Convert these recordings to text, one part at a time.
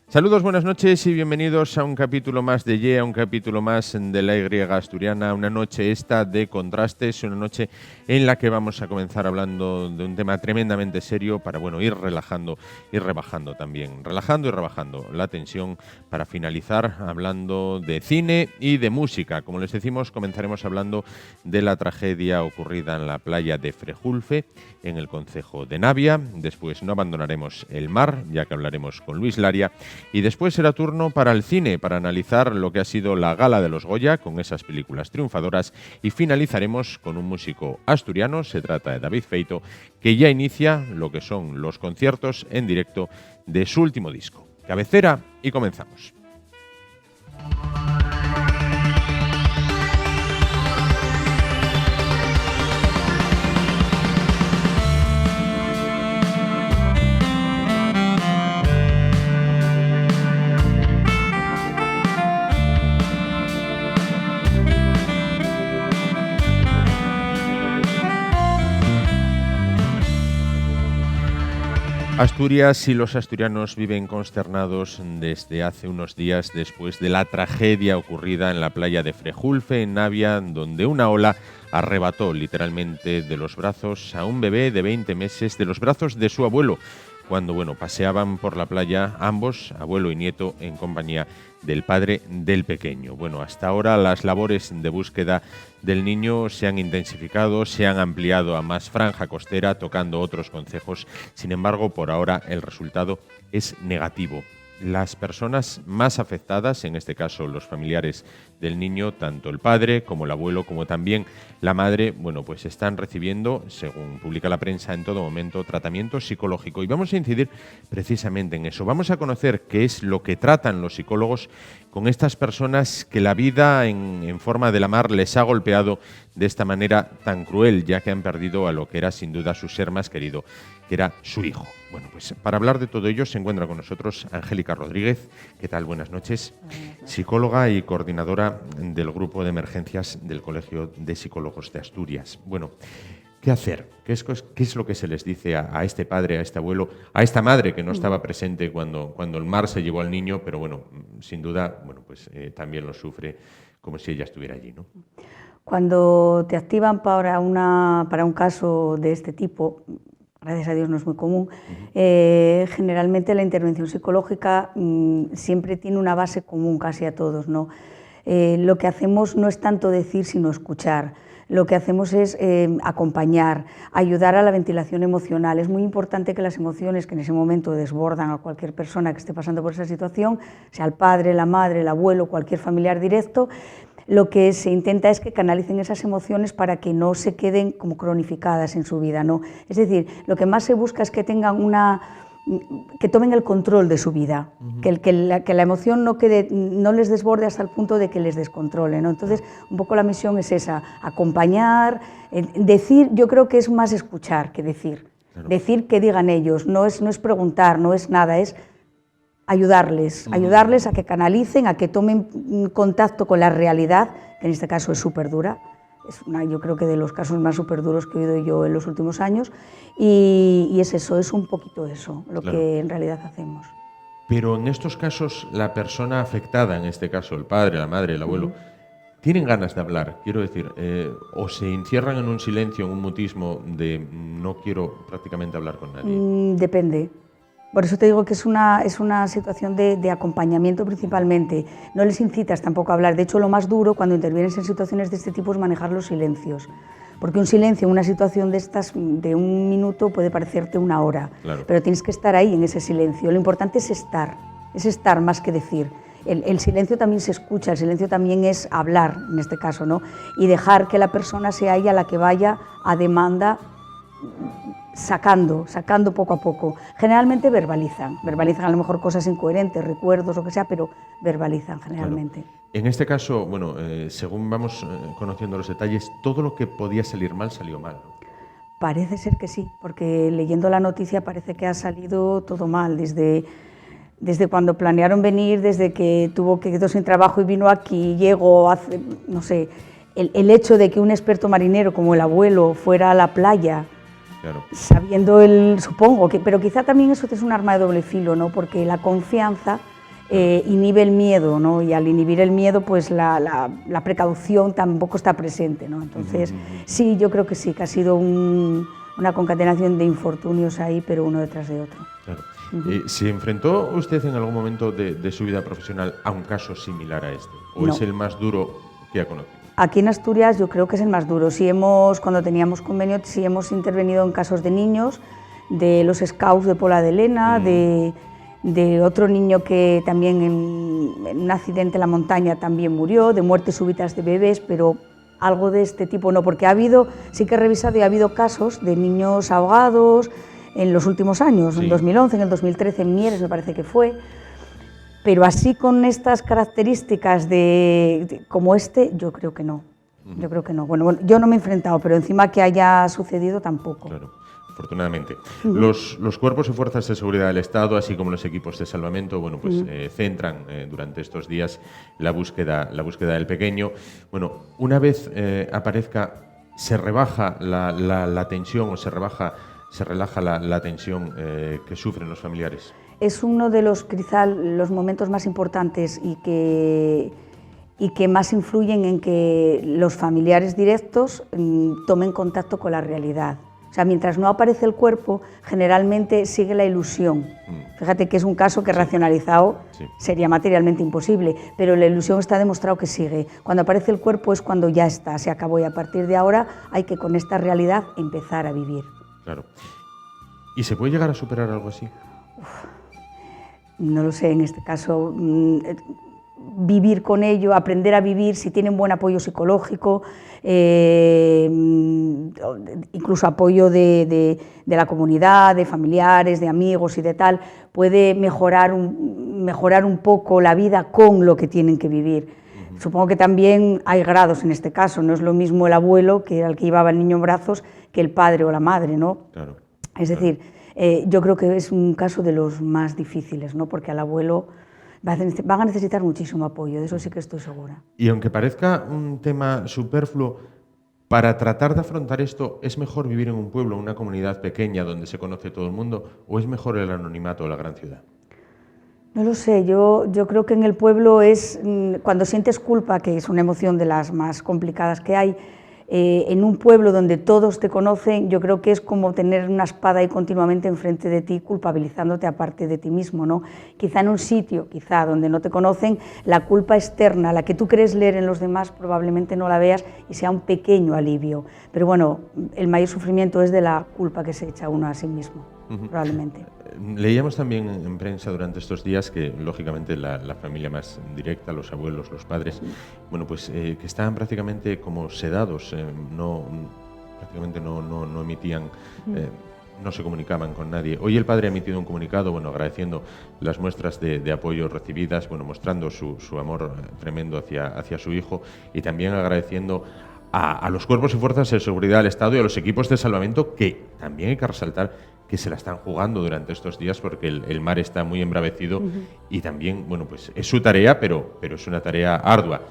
Saludos, buenas noches y bienvenidos a un capítulo más de YE, a un capítulo más de la Y asturiana, una noche esta de contrastes, una noche en la que vamos a comenzar hablando de un tema tremendamente serio para, ir relajando y rebajando también, relajando y rebajando la tensión para finalizar hablando de cine y de música. Como les decimos, comenzaremos hablando de la tragedia ocurrida en la playa de Frejulfe, en el concejo de Navia. Después no abandonaremos el mar, ya que hablaremos con Luis Laria. Y después será turno para el cine, para analizar lo que ha sido la gala de los Goya, con esas películas triunfadoras, y finalizaremos con un músico asturiano, se trata de David Feito, que ya inicia lo que son los conciertos en directo de su último disco. Cabecera y comenzamos. Asturias y los asturianos viven consternados desde hace unos días después de la tragedia ocurrida en la playa de Frejulfe, en Navia, donde una ola arrebató literalmente de los brazos a un bebé de 20 meses, de los brazos de su abuelo, cuando paseaban por la playa ambos, abuelo y nieto, en compañía del padre del pequeño. Hasta ahora las labores de búsqueda del niño se han intensificado, se han ampliado a más franja costera, tocando otros concejos. Sin embargo, por ahora el resultado es negativo. Las personas más afectadas, en este caso los familiares del niño, tanto el padre como el abuelo, como también la madre, están recibiendo, según publica la prensa en todo momento, tratamiento psicológico. Y vamos a incidir precisamente en eso. Vamos a conocer qué es lo que tratan los psicólogos con estas personas que la vida en forma de la mar les ha golpeado de esta manera tan cruel, ya que han perdido a lo que era sin duda su ser más querido, que era su hijo. Para hablar de todo ello se encuentra con nosotros Angélica Rodríguez. ¿Qué tal? Buenas noches. Psicóloga y coordinadora del grupo de emergencias del Colegio de Psicólogos de Asturias. ¿Qué hacer? ¿Qué es lo que se les dice a este padre, a este abuelo, a esta madre que no estaba presente cuando el mar se llevó al niño, pero sin duda, también lo sufre como si ella estuviera allí, ¿no? Cuando te activan para un caso de este tipo, gracias a Dios no es muy común, generalmente la intervención psicológica siempre tiene una base común casi a todos, ¿no? Lo que hacemos no es tanto decir, sino escuchar. Lo que hacemos es acompañar, ayudar a la ventilación emocional. Es muy importante que las emociones que en ese momento desbordan a cualquier persona que esté pasando por esa situación, sea el padre, la madre, el abuelo, cualquier familiar directo, lo que se intenta es que canalicen esas emociones para que no se queden como cronificadas en su vida, ¿no? Es decir, lo que más se busca es que tengan que tomen el control de su vida, que la emoción no les desborde hasta el punto de que les descontrole, ¿no? Entonces, un poco la misión es esa, acompañar, decir. Yo creo que es más escuchar que decir. Claro. Decir que digan ellos, no es preguntar, no es nada, es ayudarles a que canalicen, a que tomen contacto con la realidad, que en este caso es súper dura. Yo creo que de los casos más súper duros que he oído yo en los últimos años, y es eso, es un poquito eso lo claro. que en realidad hacemos. Pero en estos casos, la persona afectada, en este caso el padre, la madre, el abuelo, tienen ganas de hablar, quiero decir, o se encierran en un silencio, en un mutismo de no quiero prácticamente hablar con nadie. Depende. Por eso te digo que es una situación de acompañamiento principalmente. No les incitas tampoco a hablar. De hecho, lo más duro cuando intervienes en situaciones de este tipo es manejar los silencios. Porque un silencio en una situación de estas, de un minuto, puede parecerte una hora. Claro. Pero tienes que estar ahí en ese silencio. Lo importante es estar más que decir. El silencio también se escucha, el silencio también es hablar, en este caso, ¿no? Y dejar que la persona sea ella la que vaya a demanda, sacando poco a poco. Generalmente verbalizan a lo mejor cosas incoherentes, recuerdos, lo que sea, pero verbalizan generalmente. Claro. En este caso, según vamos conociendo los detalles, todo lo que podía salir mal, salió mal, ¿no? Parece ser que sí, porque leyendo la noticia parece que ha salido todo mal, desde cuando planearon venir, desde que quedó sin trabajo y vino aquí, llegó, no sé, el hecho de que un experto marinero como el abuelo fuera a la playa, claro, sabiendo supongo, pero quizá también eso es un arma de doble filo, ¿no? Porque la confianza inhibe el miedo, ¿no? Y al inhibir el miedo, pues la precaución tampoco está presente, ¿no? Entonces, sí, yo creo que sí, que ha sido una concatenación de infortunios ahí, pero uno detrás de otro. Claro. ¿Se enfrentó usted en algún momento de su vida profesional a un caso similar a este? ¿O No. es el más duro que ha conocido? Aquí en Asturias yo creo que es el más duro. Cuando teníamos convenio, sí hemos intervenido en casos de niños, de los scouts de Pola de Lena, de otro niño que también en un accidente en la montaña también murió, de muertes súbitas de bebés, pero algo de este tipo no, porque sí que he revisado y ha habido casos de niños ahogados en los últimos años, sí. En 2011, en el 2013 en Mieres me parece que fue, pero así con estas características como este, yo creo que no. Yo creo que no. Bueno, yo no me he enfrentado, pero encima que haya sucedido tampoco. Claro, afortunadamente. Los cuerpos y fuerzas de seguridad del Estado, así como los equipos de salvamento, bueno, pues centran durante estos días la búsqueda del pequeño. Bueno, una vez aparezca, se rebaja la tensión o se relaja la tensión que sufren los familiares. Es uno de los momentos más importantes y que más influyen en que los familiares directos tomen contacto con la realidad. O sea, mientras no aparece el cuerpo, generalmente sigue la ilusión. Fíjate que es un caso que racionalizado sería materialmente imposible, pero la ilusión está demostrado que sigue. Cuando aparece el cuerpo es cuando ya está, se acabó, y a partir de ahora hay que con esta realidad empezar a vivir. Claro. ¿Y se puede llegar a superar algo así? No lo sé, en este caso, vivir con ello, aprender a vivir, si tienen buen apoyo psicológico, incluso apoyo de la comunidad, de familiares, de amigos y de tal, puede mejorar un poco la vida con lo que tienen que vivir. Supongo que también hay grados en este caso, no es lo mismo el abuelo, que era el que llevaba el niño en brazos, que el padre o la madre, ¿no? Claro. Es decir, yo creo que es un caso de los más difíciles, ¿no? Porque al abuelo van a necesitar muchísimo apoyo, de eso sí que estoy segura. Y aunque parezca un tema superfluo, para tratar de afrontar esto, ¿es mejor vivir en un pueblo, en una comunidad pequeña donde se conoce todo el mundo, o es mejor el anonimato o la gran ciudad? No lo sé, yo creo que en el pueblo es cuando sientes culpa, que es una emoción de las más complicadas que hay, en un pueblo donde todos te conocen, yo creo que es como tener una espada ahí continuamente enfrente de ti, culpabilizándote aparte de ti mismo, ¿no? Quizá en un sitio, donde no te conocen, la culpa externa, la que tú crees leer en los demás, probablemente no la veas y sea un pequeño alivio. Pero bueno, el mayor sufrimiento es de la culpa que se echa uno a sí mismo, probablemente. Leíamos también en prensa durante estos días que, lógicamente, la familia más directa, los abuelos, los padres, bueno, pues que estaban prácticamente como sedados, prácticamente no emitían, no se comunicaban con nadie. Hoy el padre ha emitido un comunicado, bueno, agradeciendo las muestras de apoyo recibidas, bueno, mostrando su amor tremendo hacia su hijo, y también agradeciendo a los cuerpos y fuerzas de seguridad del Estado y a los equipos de salvamento, que también hay que resaltar que se la están jugando durante estos días porque el mar está muy embravecido y también, bueno, pues es su tarea, pero es una tarea ardua.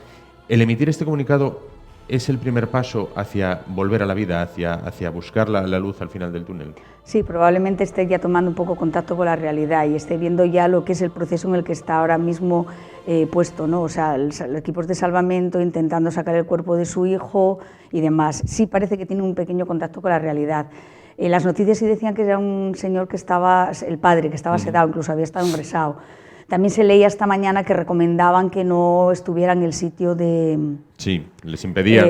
El emitir este comunicado es el primer paso hacia volver a la vida, hacia buscar la luz al final del túnel. Sí, probablemente esté ya tomando un poco contacto con la realidad y esté viendo ya lo que es el proceso en el que está ahora mismo puesto, ¿no? O sea, los equipos de salvamento intentando sacar el cuerpo de su hijo y demás. Sí parece que tiene un pequeño contacto con la realidad. Las noticias sí decían que era un señor que estaba, el padre, que estaba sedado, incluso había estado ingresado. También se leía esta mañana que recomendaban que no estuviera en el sitio de... Sí, les impedían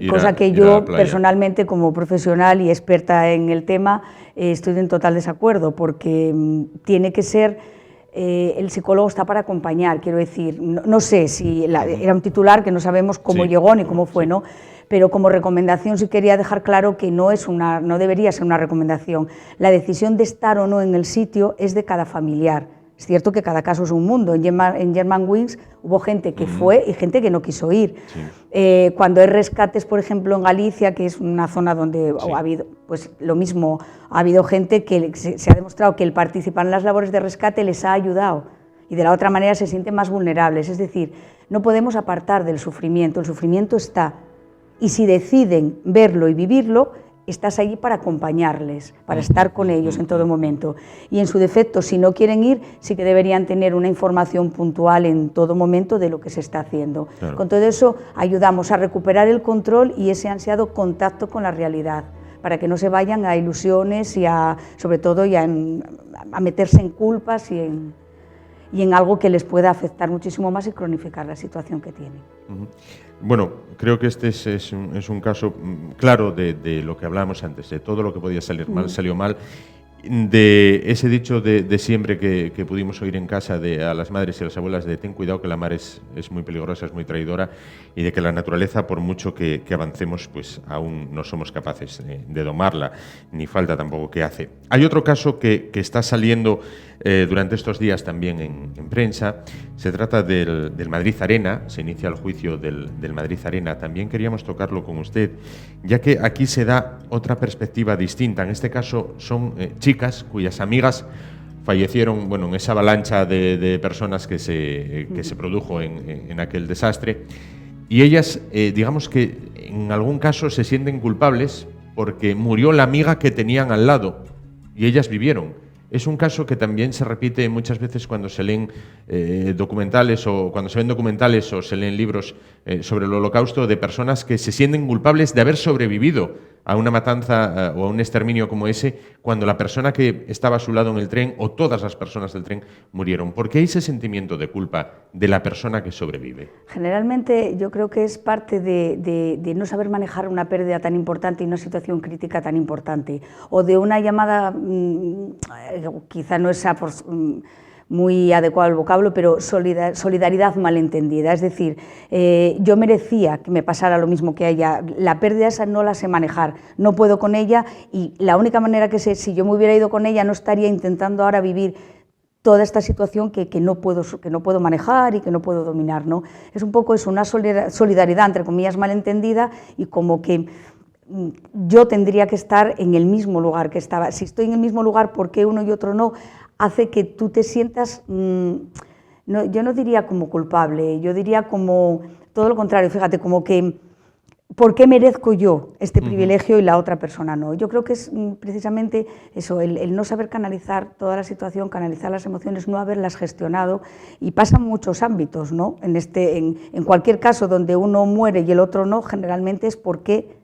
cosa que yo personalmente, como profesional y experta en el tema, estoy en total desacuerdo, porque tiene que ser... el psicólogo está para acompañar, quiero decir, no sé si era un titular que no sabemos cómo llegó ni cómo fue, ¿no? Pero como recomendación sí quería dejar claro que no debería ser una recomendación. La decisión de estar o no en el sitio es de cada familiar. Es cierto que cada caso es un mundo. En Germanwings hubo gente que fue y gente que no quiso ir. Sí. Cuando hay rescates, por ejemplo, en Galicia, que es una zona donde ha habido, pues lo mismo, ha habido gente que se ha demostrado que el participar en las labores de rescate les ha ayudado y de la otra manera se sienten más vulnerables. Es decir, no podemos apartar del sufrimiento, el sufrimiento está. Y si deciden verlo y vivirlo, estás allí para acompañarles, para estar con ellos en todo momento. Y en su defecto, si no quieren ir, sí que deberían tener una información puntual en todo momento de lo que se está haciendo. Claro. Con todo eso ayudamos a recuperar el control y ese ansiado contacto con la realidad, para que no se vayan a ilusiones y sobre todo a meterse en culpas y en algo que les pueda afectar muchísimo más y cronificar la situación que tienen. Bueno, creo que este es un caso claro de lo que hablábamos antes, de todo lo que podía salir mal, salió mal. De ese dicho de siempre que pudimos oír en casa a las madres y a las abuelas de ten cuidado que la mar es muy peligrosa, es muy traidora, y de que la naturaleza, por mucho que avancemos, pues aún no somos capaces de domarla, ni falta tampoco que hace. Hay otro caso que está saliendo durante estos días también en prensa. Se trata del Madrid Arena. Se inicia el juicio del Madrid Arena. También queríamos tocarlo con usted, ya que aquí se da otra perspectiva distinta. En este caso son chicas cuyas amigas fallecieron, bueno, en esa avalancha de personas que se produjo en aquel desastre, y ellas, digamos que en algún caso se sienten culpables porque murió la amiga que tenían al lado y ellas vivieron. Es un caso que también se repite muchas veces cuando se leen documentales o cuando se ven documentales o se leen libros sobre el Holocausto, de personas que se sienten culpables de haber sobrevivido a una matanza o a un exterminio como ese, cuando la persona que estaba a su lado en el tren o todas las personas del tren murieron. ¿Por qué hay ese sentimiento de culpa de la persona que sobrevive? Generalmente yo creo que es parte de no saber manejar una pérdida tan importante y una situación crítica tan importante, o de una llamada, quizá no es muy adecuado el vocablo, pero solidaridad malentendida. Es decir, yo merecía que me pasara lo mismo que a ella, la pérdida esa no la sé manejar, no puedo con ella, y la única manera que sé, si yo me hubiera ido con ella, no estaría intentando ahora vivir toda esta situación que no puedo manejar y que no puedo dominar, ¿no? Es un poco eso, una solidaridad, entre comillas, malentendida, y como que yo tendría que estar en el mismo lugar que estaba. Si estoy en el mismo lugar, ¿por qué uno y otro no? Hace que tú te sientas, yo no diría como culpable, yo diría como todo lo contrario, fíjate, como que ¿por qué merezco yo este privilegio y la otra persona no? Yo creo que es precisamente eso, el no saber canalizar toda la situación, canalizar las emociones, no haberlas gestionado, y pasa en muchos ámbitos, ¿no? En cualquier caso donde uno muere y el otro no, generalmente es porque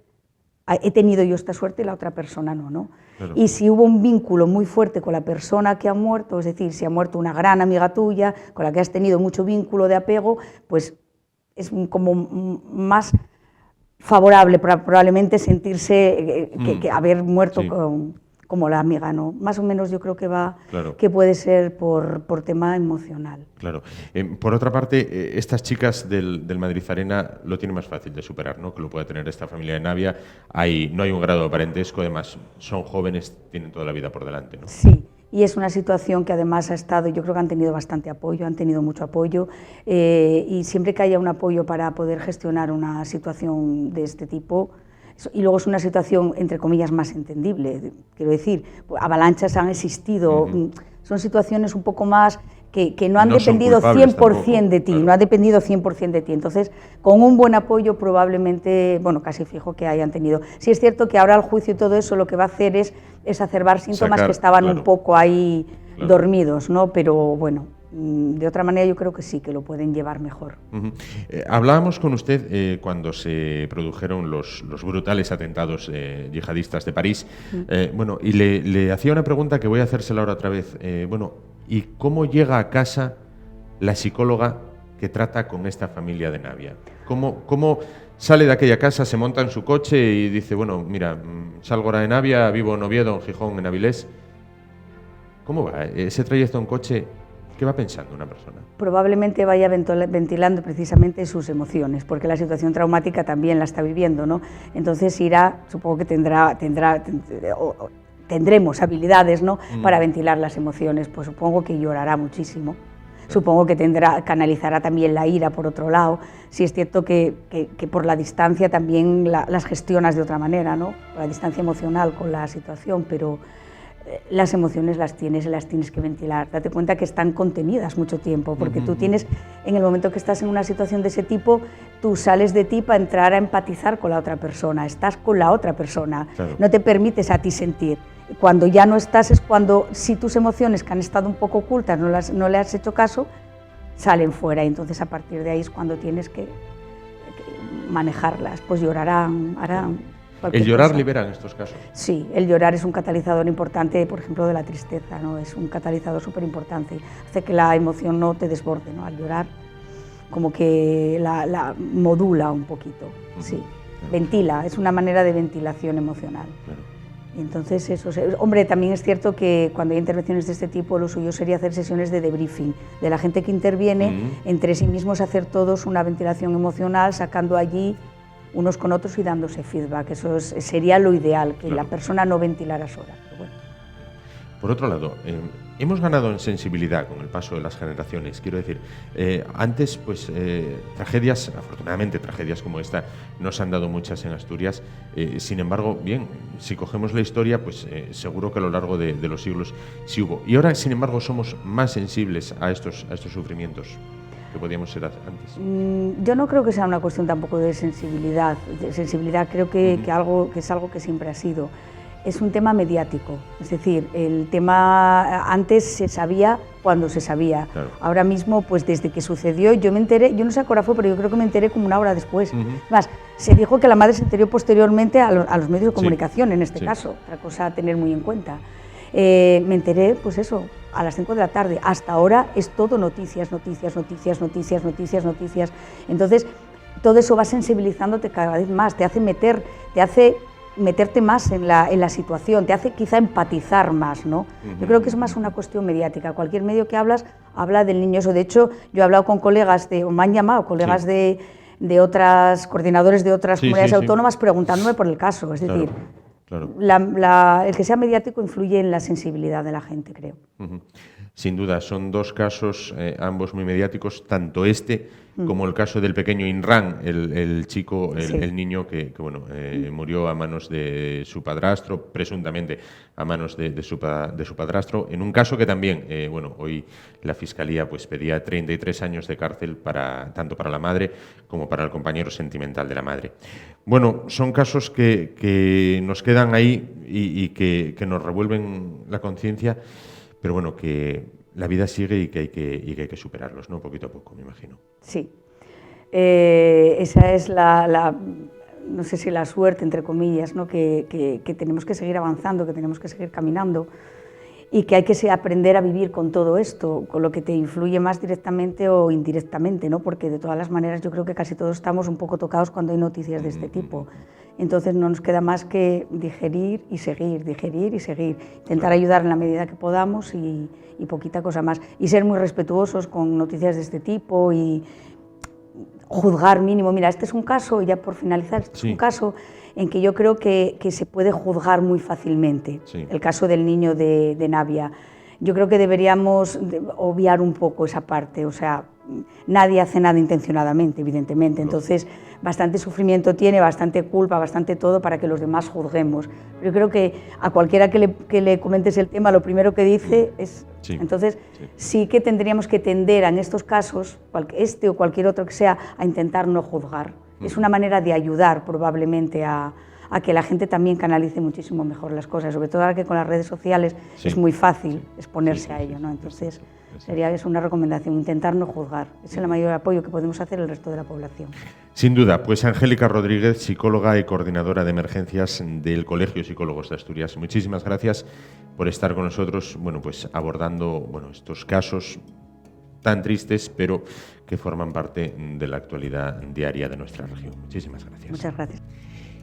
he tenido yo esta suerte y la otra persona no, ¿no? Claro. Y si hubo un vínculo muy fuerte con la persona que ha muerto, es decir, si ha muerto una gran amiga tuya, con la que has tenido mucho vínculo de apego, pues es como más favorable probablemente sentirse que haber muerto sí. Como la amiga, ¿no? Más o menos yo creo que claro. que puede ser por tema emocional. Claro. Por otra parte, estas chicas del Madrid Arena lo tienen más fácil de superar, ¿no? Que lo pueda tener esta familia de Navia. No hay un grado de parentesco, además son jóvenes, tienen toda la vida por delante, ¿no? Sí. Y es una situación que además ha estado, yo creo que han tenido bastante apoyo, han tenido mucho apoyo, y siempre que haya un apoyo para poder gestionar una situación de este tipo, y luego es una situación, entre comillas, más entendible, quiero decir, avalanchas han existido, son situaciones un poco más que no han dependido 100% de ti, claro. No ha dependido 100% de ti, entonces con un buen apoyo probablemente, bueno, casi fijo que hayan tenido. Sí es cierto que ahora el juicio y todo eso lo que va a hacer es exacerbar síntomas que estaban claro. un poco ahí claro. dormidos, ¿no? Pero bueno, de otra manera yo creo que sí, que lo pueden llevar mejor. Hablábamos con usted cuando se produjeron los brutales atentados yihadistas de París, bueno, y le hacía una pregunta que voy a hacérsela ahora otra vez. Bueno, ¿y cómo llega a casa la psicóloga que trata con esta familia de Navia? ¿Cómo sale de aquella casa, se monta en su coche y dice, bueno, mira, salgo ahora de Navia, vivo en Oviedo, en Gijón, en Avilés? ¿Cómo va ese trayecto en coche? ¿Qué va pensando una persona? Probablemente vaya ventilando precisamente sus emociones, porque la situación traumática también la está viviendo, ¿no? Entonces irá, supongo que tendremos habilidades, ¿no? Para ventilar las emociones, pues supongo que llorará muchísimo, supongo que canalizará también la ira por otro lado. Sí es cierto que por la distancia también las gestionas de otra manera, ¿no? Por la distancia emocional con la situación, pero las emociones las tienes que ventilar. Date cuenta que están contenidas mucho tiempo, porque tú tienes, en el momento que estás en una situación de ese tipo, tú sales de ti para entrar a empatizar con la otra persona, estás con la otra persona, claro. No te permites a ti sentir. Cuando ya no estás es cuando, si tus emociones que han estado un poco ocultas no le has hecho caso, salen fuera, y entonces a partir de ahí es cuando tienes que manejarlas, pues llorarán, harán... ¿El llorar libera en estos casos? Sí, el llorar es un catalizador importante, por ejemplo, de la tristeza, ¿no? Es un catalizador súper importante, hace que la emoción no te desborde, ¿no? Al llorar como que la modula un poquito, sí, claro. Ventila, es una manera de ventilación emocional. Claro. Y entonces eso, hombre, también es cierto que cuando hay intervenciones de este tipo, lo suyo sería hacer sesiones de debriefing, de la gente que interviene, entre sí mismos hacer todos una ventilación emocional, sacando allí unos con otros y dándose feedback. Eso sería lo ideal, que la persona no ventilara sola. Pero bueno. Por otro lado, hemos ganado en sensibilidad con el paso de las generaciones. Quiero decir, antes, pues, tragedias, afortunadamente tragedias como esta, nos han dado muchas en Asturias. Sin embargo, bien, si cogemos la historia, pues seguro que a lo largo de los siglos sí hubo. Y ahora, sin embargo, somos más sensibles a estos sufrimientos que podíamos ser antes. Yo no creo que sea una cuestión tampoco de sensibilidad. Creo que es algo que siempre ha sido. Es un tema mediático, es decir, el tema antes se sabía cuando se sabía. Claro. Ahora mismo, pues desde que sucedió, yo me enteré, yo no sé a qué hora fue, pero yo creo que me enteré como una hora después. Más, se dijo que la madre se enteró posteriormente a los medios de comunicación, en este caso, otra cosa a tener muy en cuenta. Me enteré, pues eso, a las 5 de la tarde. Hasta ahora es todo noticias. Entonces, todo eso va sensibilizándote cada vez más, te hace meterte más en la situación, te hace quizá empatizar más, ¿no? Yo creo que es más una cuestión mediática. Cualquier medio que habla del niño eso. De hecho, yo he hablado con colegas, o me han llamado colegas de otras, coordinadores de otras comunidades autónomas preguntándome por el caso. Es decir, claro. El que sea mediático influye en la sensibilidad de la gente, creo. Sin duda, son dos casos, ambos muy mediáticos, tanto como el caso del pequeño Inran, el chico, el niño que murió a manos de su padrastro, presuntamente a manos de su padrastro, en un caso que también, hoy la Fiscalía pues pedía 33 años de cárcel tanto para la madre como para el compañero sentimental de la madre. Bueno, son casos que nos quedan ahí y que nos revuelven la conciencia, pero bueno, que la vida sigue y que hay que superarlos, ¿no? Poquito a poco, me imagino. Sí. Esa es no sé si la suerte, entre comillas, ¿no? Que tenemos que seguir avanzando, que tenemos que seguir caminando y que hay que aprender a vivir con todo esto, con lo que te influye más directamente o indirectamente, ¿no? Porque de todas las maneras yo creo que casi todos estamos un poco tocados cuando hay noticias de este tipo. Entonces no nos queda más que digerir y seguir, intentar ayudar en la medida que podamos y poquita cosa más. Y ser muy respetuosos con noticias de este tipo y juzgar mínimo. Mira, este es un caso, y ya por finalizar, es un caso en que yo creo que se puede juzgar muy fácilmente, el caso del niño de Navia. Yo creo que deberíamos obviar un poco esa parte, o sea, nadie hace nada intencionadamente, evidentemente, entonces bastante sufrimiento tiene, bastante culpa, bastante todo para que los demás juzguemos. Pero yo creo que a cualquiera que le comentes el tema, lo primero que dice es... Entonces, sí que tendríamos que tender en estos casos, este o cualquier otro que sea, a intentar no juzgar. Es una manera de ayudar probablemente a que la gente también canalice muchísimo mejor las cosas, sobre todo ahora que con las redes sociales es muy fácil exponerse a ello, ¿no? Entonces, sería eso una recomendación, intentar no juzgar. Ese es el mayor apoyo que podemos hacer el resto de la población. Sin duda, pues Angélica Rodríguez, psicóloga y coordinadora de emergencias del Colegio de Psicólogos de Asturias. Muchísimas gracias por estar con nosotros, pues abordando estos casos tan tristes, pero que forman parte de la actualidad diaria de nuestra región. Muchísimas gracias. Muchas gracias.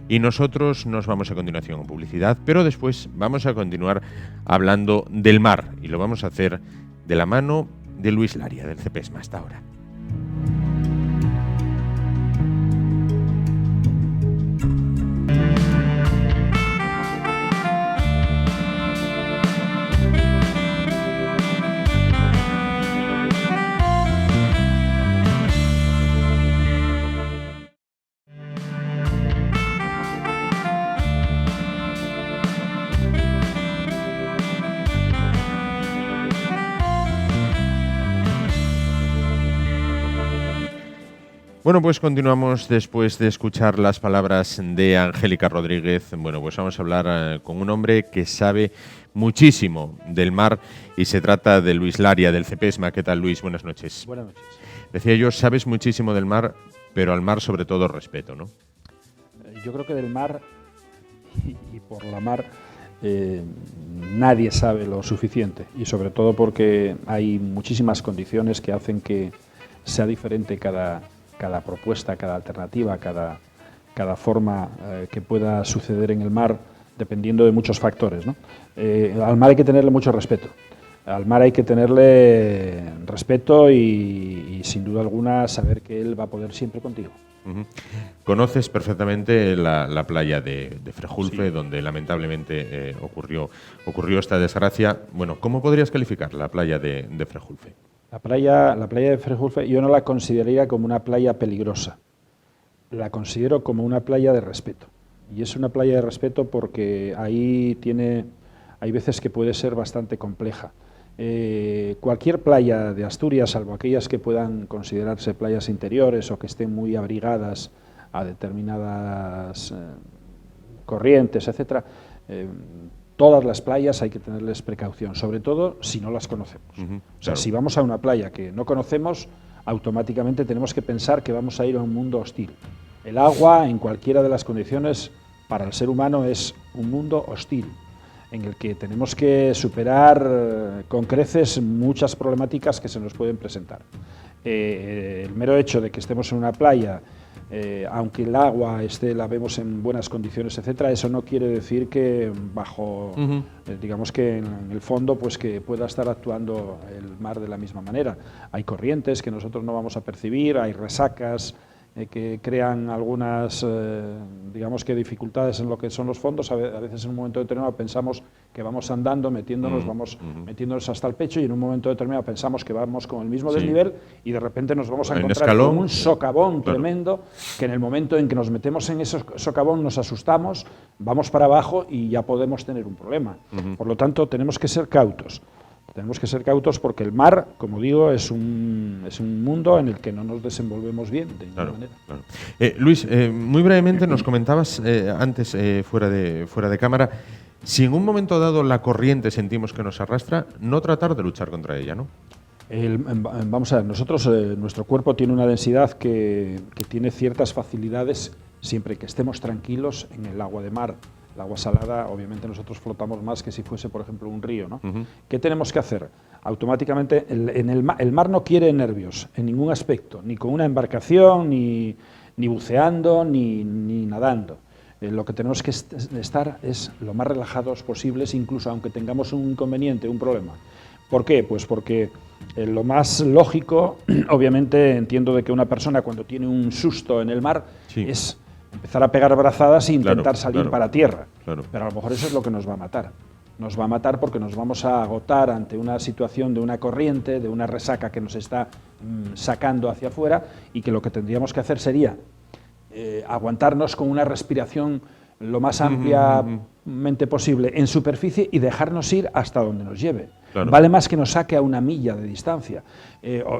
Y nosotros nos vamos a continuación a publicidad, pero después vamos a continuar hablando del mar y lo vamos a hacer de la mano de Luis Laria, del CEPESMA. Hasta ahora. Bueno, pues continuamos después de escuchar las palabras de Angélica Rodríguez. Bueno, pues vamos a hablar con un hombre que sabe muchísimo del mar y se trata de Luis Laria, del CEPESMA. ¿Qué tal, Luis? Buenas noches. Buenas noches. Decía yo, sabes muchísimo del mar, pero al mar sobre todo respeto, ¿no? Yo creo que del mar y por la mar nadie sabe lo suficiente, y sobre todo porque hay muchísimas condiciones que hacen que sea diferente cada propuesta, cada alternativa, cada forma que pueda suceder en el mar, dependiendo de muchos factores, ¿no? Al mar hay que tenerle mucho respeto. Al mar hay que tenerle respeto y sin duda alguna saber que él va a poder siempre contigo. Uh-huh. Conoces perfectamente la playa de Frejulfe, sí, donde lamentablemente ocurrió esta desgracia. Bueno, ¿cómo podrías calificar la playa de Frejulfe? La playa de Frejulfe yo no la consideraría como una playa peligrosa. La considero como una playa de respeto. Y es una playa de respeto porque hay veces que puede ser bastante compleja. Cualquier playa de Asturias, salvo aquellas que puedan considerarse playas interiores o que estén muy abrigadas a determinadas corrientes, etc., todas las playas hay que tenerles precaución, sobre todo si no las conocemos. O sea, si vamos a una playa que no conocemos, automáticamente tenemos que pensar que vamos a ir a un mundo hostil. El agua, en cualquiera de las condiciones, para el ser humano es un mundo hostil, en el que tenemos que superar con creces muchas problemáticas que se nos pueden presentar. El mero hecho de que estemos en una playa, aunque el agua la vemos en buenas condiciones, etcétera, eso no quiere decir que bajo, digamos que en el fondo, pues que pueda estar actuando el mar de la misma manera. Hay corrientes que nosotros no vamos a percibir, hay resacas que crean algunas, digamos que dificultades en lo que son los fondos. A veces en un momento determinado pensamos que vamos andando, metiéndonos hasta el pecho, y en un momento determinado pensamos que vamos con el mismo desnivel y de repente nos vamos a encontrar con un socavón tremendo, que en el momento en que nos metemos en ese socavón nos asustamos, vamos para abajo y ya podemos tener un problema. Por lo tanto, tenemos que ser cautos. Tenemos que ser cautos porque el mar, como digo, es un mundo en el que no nos desenvolvemos bien de ninguna manera. Claro. Luis, muy brevemente nos comentabas antes, fuera de cámara, si en un momento dado la corriente sentimos que nos arrastra, no tratar de luchar contra ella, ¿no? Vamos a ver, nosotros, nuestro cuerpo tiene una densidad que tiene ciertas facilidades siempre que estemos tranquilos en el agua de mar. El agua salada, obviamente nosotros flotamos más que si fuese, por ejemplo, un río, ¿no? ¿Qué tenemos que hacer? Automáticamente, el mar no quiere nervios en ningún aspecto, ni con una embarcación, ni buceando, ni nadando. Lo que tenemos que estar es lo más relajados posibles, incluso aunque tengamos un inconveniente, un problema. ¿Por qué? Pues porque lo más lógico, obviamente entiendo de que una persona cuando tiene un susto en el mar es empezar a pegar brazadas e intentar salir para tierra. Pero a lo mejor eso es lo que nos va a matar. Nos va a matar porque nos vamos a agotar ante una situación de una corriente, de una resaca que nos está sacando hacia afuera, y que lo que tendríamos que hacer sería aguantarnos con una respiración lo más ampliamente posible en superficie y dejarnos ir hasta donde nos lleve. Vale más que nos saque a una milla de distancia.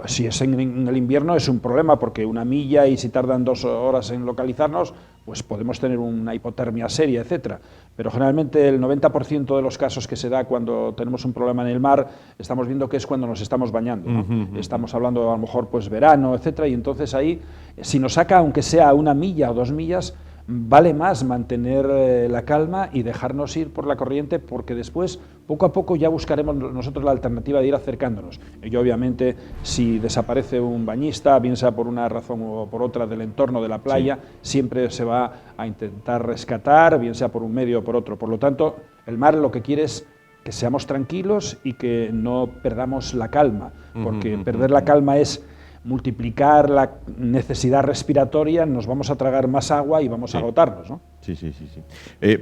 Si es en el invierno es un problema, porque una milla, y si tardan 2 horas en localizarnos, pues podemos tener una hipotermia seria, etcétera. Pero generalmente el 90% de los casos que se da cuando tenemos un problema en el mar, estamos viendo que es cuando nos estamos bañando, ¿no? Estamos hablando a lo mejor pues verano, etcétera, y entonces ahí, si nos saca aunque sea 1 milla o 2 millas, vale más mantener la calma y dejarnos ir por la corriente, porque después, poco a poco, ya buscaremos nosotros la alternativa de ir acercándonos. Y obviamente, si desaparece un bañista, bien sea por una razón o por otra del entorno de la playa, siempre se va a intentar rescatar, bien sea por un medio o por otro. Por lo tanto, el mar lo que quiere es que seamos tranquilos y que no perdamos la calma, porque perder la calma es multiplicar la necesidad respiratoria, nos vamos a tragar más agua y vamos a agotarnos, ¿no? Sí.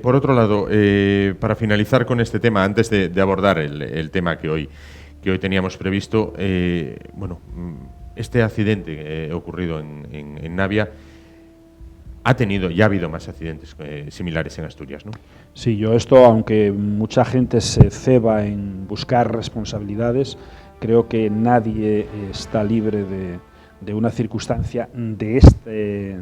Por otro lado, para finalizar con este tema, antes de abordar el tema que hoy teníamos previsto, este accidente ocurrido en Navia ha habido más accidentes similares en Asturias, ¿no? Sí, esto, aunque mucha gente se ceba en buscar responsabilidades, creo que nadie está libre de una circunstancia de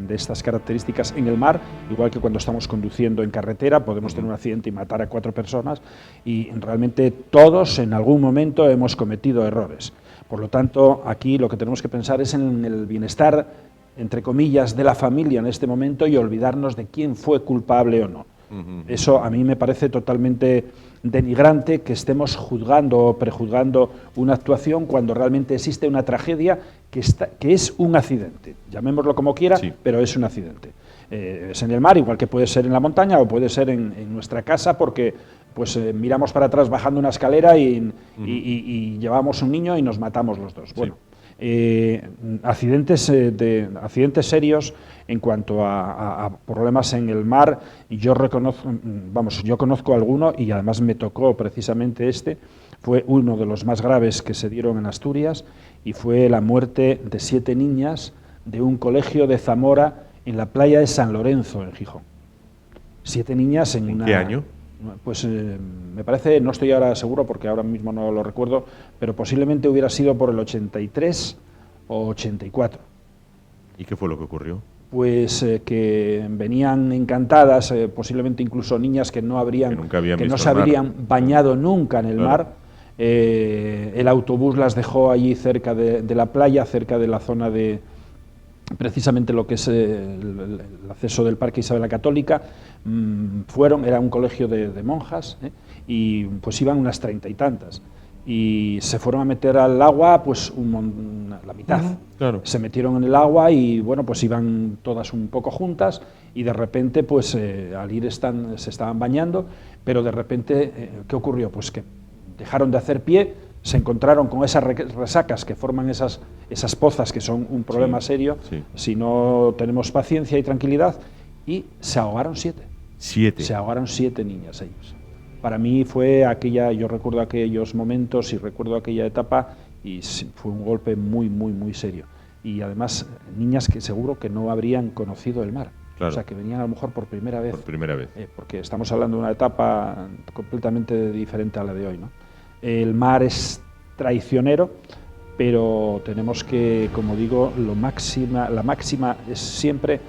estas características en el mar, igual que cuando estamos conduciendo en carretera, podemos tener un accidente y matar a 4 personas, y realmente todos en algún momento hemos cometido errores. Por lo tanto, aquí lo que tenemos que pensar es en el bienestar, entre comillas, de la familia en este momento y olvidarnos de quién fue culpable o no. Eso a mí me parece totalmente denigrante, que estemos juzgando o prejuzgando una actuación cuando realmente existe una tragedia que es un accidente. Llamémoslo como quiera, sí, pero es un accidente. Es en el mar, igual que puede ser en la montaña o puede ser en nuestra casa, porque pues miramos para atrás bajando una escalera y llevamos un niño y nos matamos los dos. Bueno, accidentes serios en cuanto a problemas en el mar, y yo conozco alguno, y además me tocó precisamente fue uno de los más graves que se dieron en Asturias, y fue la muerte de 7 niñas de un colegio de Zamora en la playa de San Lorenzo, en Gijón. 7 niñas ¿En qué año? Pues me parece, no estoy ahora seguro porque ahora mismo no lo recuerdo, pero posiblemente hubiera sido por el 83 o 84. ¿Y qué fue lo que ocurrió? Pues que venían encantadas, posiblemente incluso niñas que no se habrían bañado nunca en el mar. El autobús las dejó allí cerca de la playa, cerca de la zona de precisamente lo que es el acceso del Parque Isabel la Católica. Era un colegio de monjas, y pues iban unas 30 y tantas, y se fueron a meter al agua pues la mitad. Claro. Se metieron en el agua y bueno, pues iban todas un poco juntas, y de repente pues al ir se estaban bañando, pero de repente ¿qué ocurrió? Pues que dejaron de hacer pie, se encontraron con esas resacas que forman esas pozas, que son un problema serio si no tenemos paciencia y tranquilidad, y se ahogaron 7. Se ahogaron 7 niñas ellos. Para mí yo recuerdo aquellos momentos y recuerdo aquella etapa, y fue un golpe muy, muy, muy serio. Y además niñas que seguro que no habrían conocido el mar. Claro. O sea, que venían a lo mejor por primera vez. Porque estamos hablando de una etapa completamente diferente a la de hoy, ¿no? El mar es traicionero, pero tenemos que, como digo, la máxima es siempre,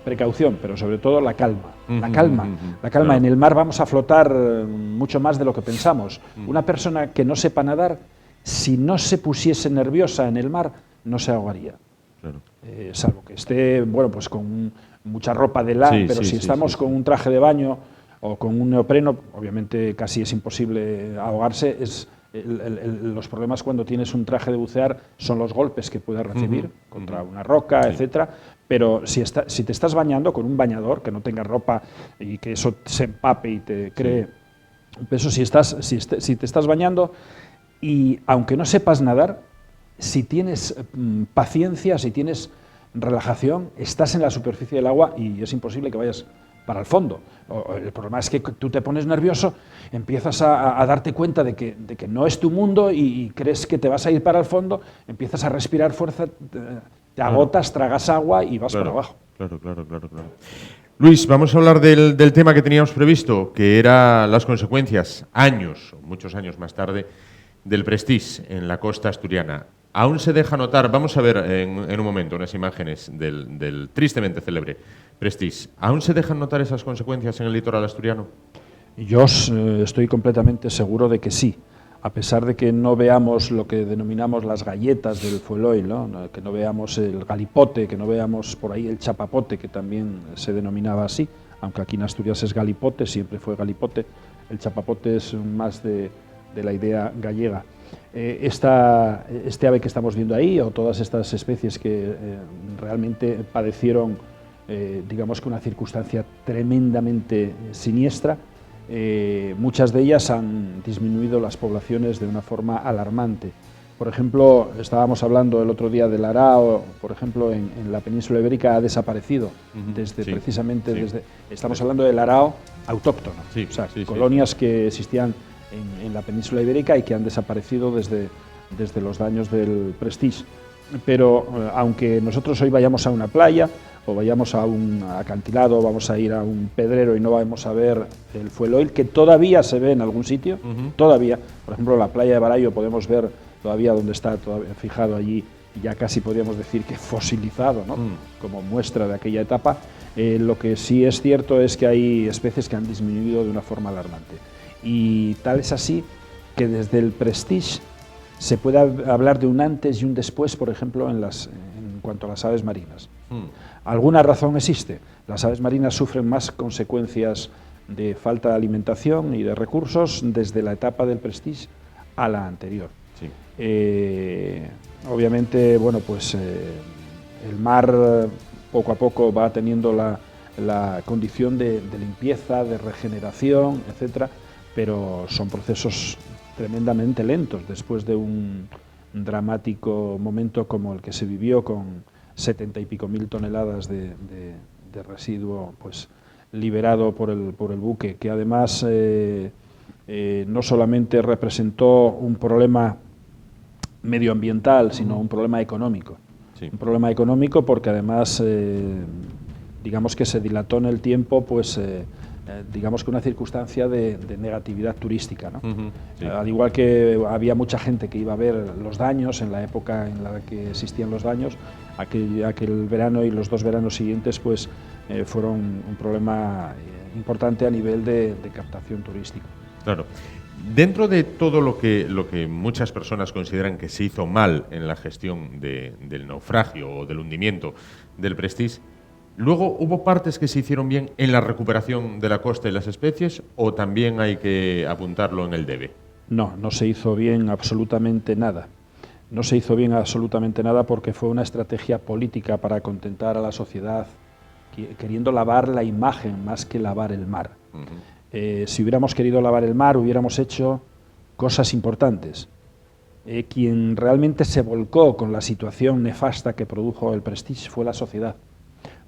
precaución, pero sobre todo la calma. La calma. Claro. En el mar vamos a flotar mucho más de lo que pensamos. Una persona que no sepa nadar, si no se pusiese nerviosa en el mar, no se ahogaría. Claro. Salvo que esté, pues con mucha ropa de lana, pero si estamos con un traje de baño o con un neopreno, obviamente casi es imposible ahogarse. Los problemas cuando tienes un traje de bucear son los golpes que puedes recibir contra una roca, etcétera. Pero si te estás bañando con un bañador, que no tenga ropa y que eso se empape y te cree peso, si te estás bañando, y aunque no sepas nadar, si tienes paciencia, si tienes relajación, estás en la superficie del agua y es imposible que vayas para el fondo. El problema es que tú te pones nervioso, empiezas a darte cuenta de que no es tu mundo y crees que te vas a ir para el fondo, empiezas a respirar fuerza, te agotas, tragas agua y vas para abajo. Claro. Luis, vamos a hablar del tema que teníamos previsto, que era las consecuencias, muchos años más tarde, del Prestige en la costa asturiana. Aún se deja notar, vamos a ver en un momento unas imágenes del tristemente célebre Prestige. ¿Aún se dejan notar esas consecuencias en el litoral asturiano? Yo estoy completamente seguro de que sí, a pesar de que no veamos lo que denominamos las galletas del fuel oil, ¿no? Que no veamos el galipote, que no veamos por ahí el chapapote, que también se denominaba así, aunque aquí en Asturias es galipote, siempre fue galipote. El chapapote es más de la idea gallega. Este ave que estamos viendo ahí, o todas estas especies que realmente padecieron, digamos que una circunstancia tremendamente siniestra, muchas de ellas han disminuido las poblaciones de una forma alarmante. Por ejemplo, estábamos hablando el otro día del arao, por ejemplo, en la península ibérica ha desaparecido, estamos hablando del arao autóctono, colonias que existían en la península ibérica y que han desaparecido desde los daños del Prestige. Pero aunque nosotros hoy vayamos a una playa o vayamos a un acantilado, vamos a ir a un pedrero y no vamos a ver el fuel oil, que todavía se ve en algún sitio, todavía, por ejemplo, la playa de Barallo podemos ver todavía donde está fijado allí ya casi podríamos decir que fosilizado, ¿no? Como muestra de aquella etapa. Lo que sí es cierto es que hay especies que han disminuido de una forma alarmante. Y tal es así que desde el Prestige se puede hablar de un antes y un después, por ejemplo, en cuanto a las aves marinas. ¿Alguna razón existe? Las aves marinas sufren más consecuencias de falta de alimentación y de recursos desde la etapa del Prestige a la anterior. Sí. Obviamente, bueno, pues el mar poco a poco va teniendo la condición de limpieza, de regeneración, etcétera, pero son procesos tremendamente lentos después de un dramático momento como el que se vivió con 70 y pico mil toneladas de residuo pues liberado por el buque, que además no solamente representó un problema medioambiental, sino un problema económico. Sí. Un problema económico porque además, digamos que se dilató en el tiempo, pues digamos que una circunstancia de negatividad turística, ¿no? Sí. Al igual que había mucha gente que iba a ver los daños en la época en la que existían los daños, aquel verano y los 2 veranos siguientes pues fueron un problema importante a nivel de captación turística. Claro. Dentro de todo lo que muchas personas consideran que se hizo mal en la gestión del naufragio o del hundimiento del Prestige, ¿luego hubo partes que se hicieron bien en la recuperación de la costa y las especies o también hay que apuntarlo en el debe? No, no se hizo bien absolutamente nada. No se hizo bien absolutamente nada porque fue una estrategia política para contentar a la sociedad, queriendo lavar la imagen más que lavar el mar. Si hubiéramos querido lavar el mar, hubiéramos hecho cosas importantes. Quien realmente se volcó con la situación nefasta que produjo el Prestige fue la sociedad.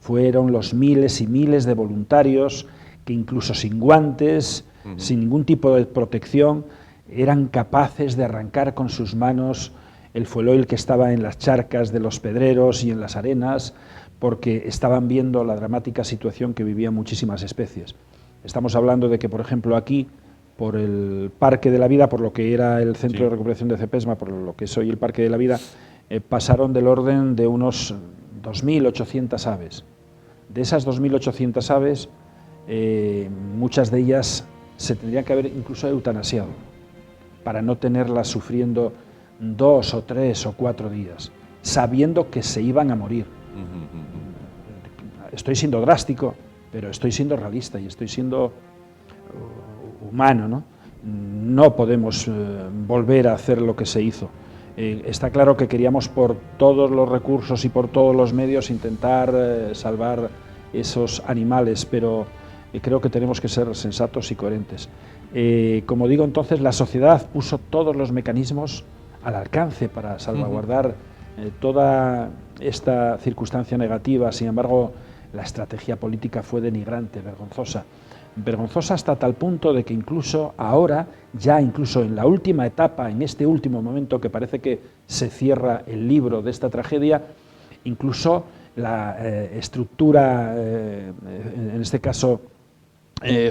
Fueron los miles y miles de voluntarios que incluso sin guantes, sin ningún tipo de protección, eran capaces de arrancar con sus manos el fuel oil que estaba en las charcas de los pedreros y en las arenas, porque estaban viendo la dramática situación que vivían muchísimas especies. Estamos hablando de que, por ejemplo, aquí, por el Parque de la Vida, por lo que era el Centro de Recuperación de Cepesma, por lo que es hoy el Parque de la Vida, pasaron del orden de unos 2.800 aves. De esas 2.800 aves, muchas de ellas se tendrían que haber incluso eutanasiado, para no tenerlas sufriendo 2 o 3 o 4 días, sabiendo que se iban a morir. Estoy siendo drástico, pero estoy siendo realista y estoy siendo humano, ¿no? No podemos volver a hacer lo que se hizo. Está claro que queríamos por todos los recursos y por todos los medios intentar salvar esos animales, pero creo que tenemos que ser sensatos y coherentes. Como digo, entonces la sociedad puso todos los mecanismos al alcance para salvaguardar toda esta circunstancia negativa. Sin embargo, la estrategia política fue denigrante, vergonzosa. Vergonzosa hasta tal punto de que incluso ahora, ya incluso en la última etapa, en este último momento que parece que se cierra el libro de esta tragedia, incluso la estructura, en este caso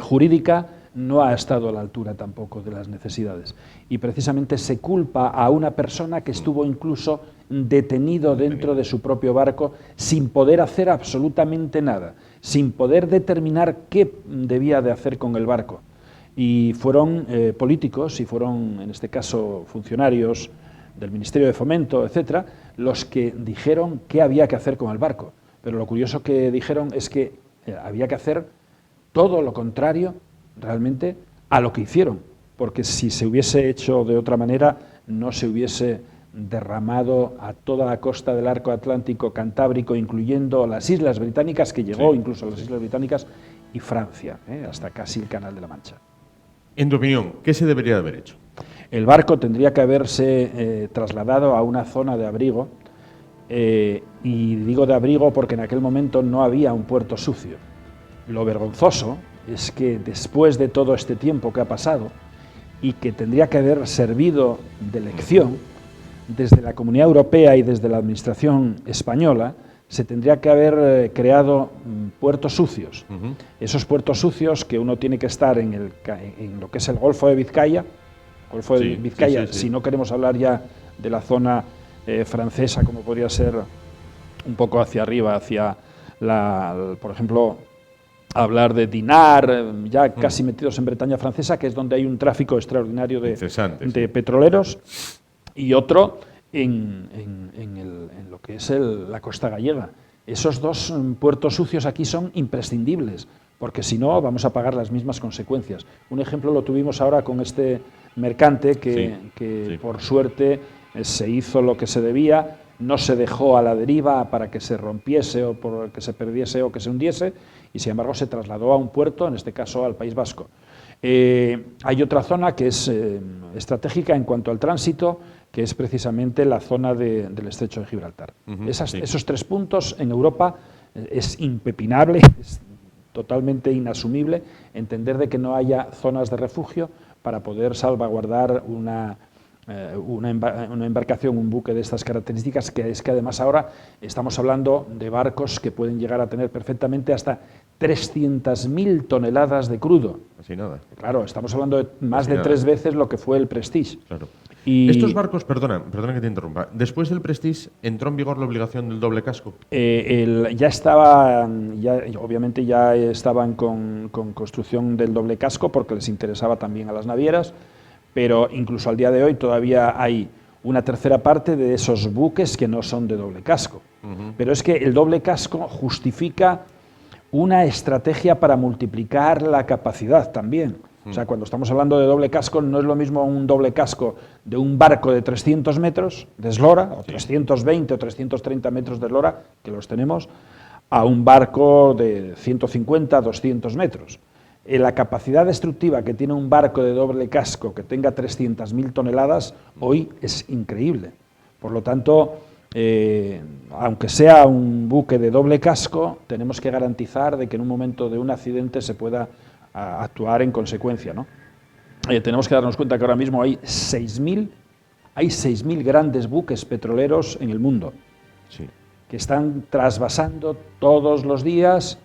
jurídica, no ha estado a la altura tampoco de las necesidades. Y precisamente se culpa a una persona que estuvo incluso detenido dentro de su propio barco sin poder hacer absolutamente nada, sin poder determinar qué debía de hacer con el barco. Y fueron políticos, y fueron en este caso funcionarios del Ministerio de Fomento, etcétera, los que dijeron qué había que hacer con el barco. Pero lo curioso que dijeron es que había que hacer todo lo contrario realmente a lo que hicieron, porque si se hubiese hecho de otra manera no se hubiese derramado a toda la costa del arco atlántico cantábrico, incluyendo las Islas Británicas, que llegó incluso a las Islas Británicas, y Francia, hasta casi el Canal de la Mancha. En tu opinión, ¿qué se debería de haber hecho? El barco tendría que haberse trasladado a una zona de abrigo, y digo de abrigo porque en aquel momento no había un puerto sucio. Lo vergonzoso es que después de todo este tiempo que ha pasado y que tendría que haber servido de lección, desde la Comunidad Europea y desde la Administración española se tendría que haber creado puertos sucios. Esos puertos sucios que uno tiene que estar en lo que es el Golfo de Vizcaya, si no queremos hablar ya de la zona francesa, como podría ser un poco hacia arriba, hacia por ejemplo, hablar de Dinar, ya casi metidos en Bretaña francesa, que es donde hay un tráfico extraordinario de petroleros, y otro en lo que es la costa gallega. Esos dos puertos sucios aquí son imprescindibles, porque si no vamos a pagar las mismas consecuencias. Un ejemplo lo tuvimos ahora con este mercante que por suerte se hizo lo que se debía, no se dejó a la deriva para que se rompiese o por que se perdiese o que se hundiese, y sin embargo se trasladó a un puerto, en este caso al País Vasco. Hay otra zona que es estratégica en cuanto al tránsito, que es precisamente la zona del Estrecho de Gibraltar. Esos 3 puntos en Europa es impepinable, es totalmente inasumible entender de que no haya zonas de refugio para poder salvaguardar una embarcación, un buque de estas características, que es que además ahora estamos hablando de barcos que pueden llegar a tener perfectamente hasta 300.000 toneladas de crudo. Así nada. Claro, estamos hablando de más de 3 veces lo que fue el Prestige. Claro. Estos barcos, perdona que te interrumpa, después del Prestige, ¿entró en vigor la obligación del doble casco? Obviamente ya estaban con construcción del doble casco porque les interesaba también a las navieras, pero incluso al día de hoy todavía hay una tercera parte de esos buques que no son de doble casco. Pero es que el doble casco justifica una estrategia para multiplicar la capacidad también. O sea, cuando estamos hablando de doble casco, no es lo mismo un doble casco de un barco de 300 metros de eslora, o 320 o 330 metros de eslora, que los tenemos, a un barco de 150, 200 metros. La capacidad destructiva que tiene un barco de doble casco que tenga 300.000 toneladas hoy es increíble. Por lo tanto, aunque sea un buque de doble casco, tenemos que garantizar de que en un momento de un accidente se pueda actuar en consecuencia, ¿no? Tenemos que darnos cuenta que ahora mismo hay 6.000 grandes buques petroleros en el mundo, que están trasvasando todos los días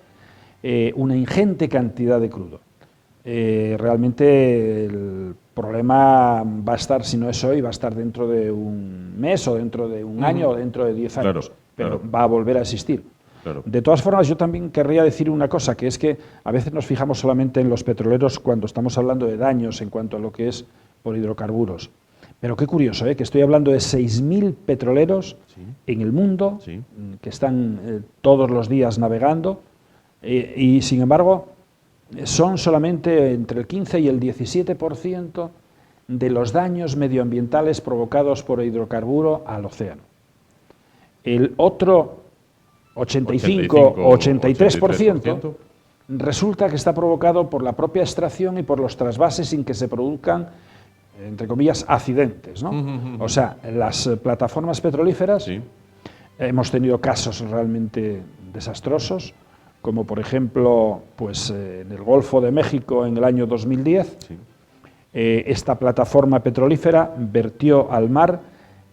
una ingente cantidad de crudo. Realmente el problema va a estar, si no es hoy, va a estar dentro de un mes o dentro de un año o dentro de 10 años, pero va a volver a existir. De todas formas, yo también querría decir una cosa, que es que a veces nos fijamos solamente en los petroleros cuando estamos hablando de daños en cuanto a lo que es por hidrocarburos. Pero qué curioso, que estoy hablando de 6.000 petroleros en el mundo, que están todos los días navegando, y sin embargo son solamente entre el 15 y el 17% de los daños medioambientales provocados por hidrocarburo al océano. El otro 85 o 83% resulta que está provocado por la propia extracción y por los trasvases sin que se produzcan, entre comillas, accidentes, ¿no? O sea, las plataformas petrolíferas, hemos tenido casos realmente desastrosos, como por ejemplo pues, en el Golfo de México en el año 2010, esta plataforma petrolífera vertió al mar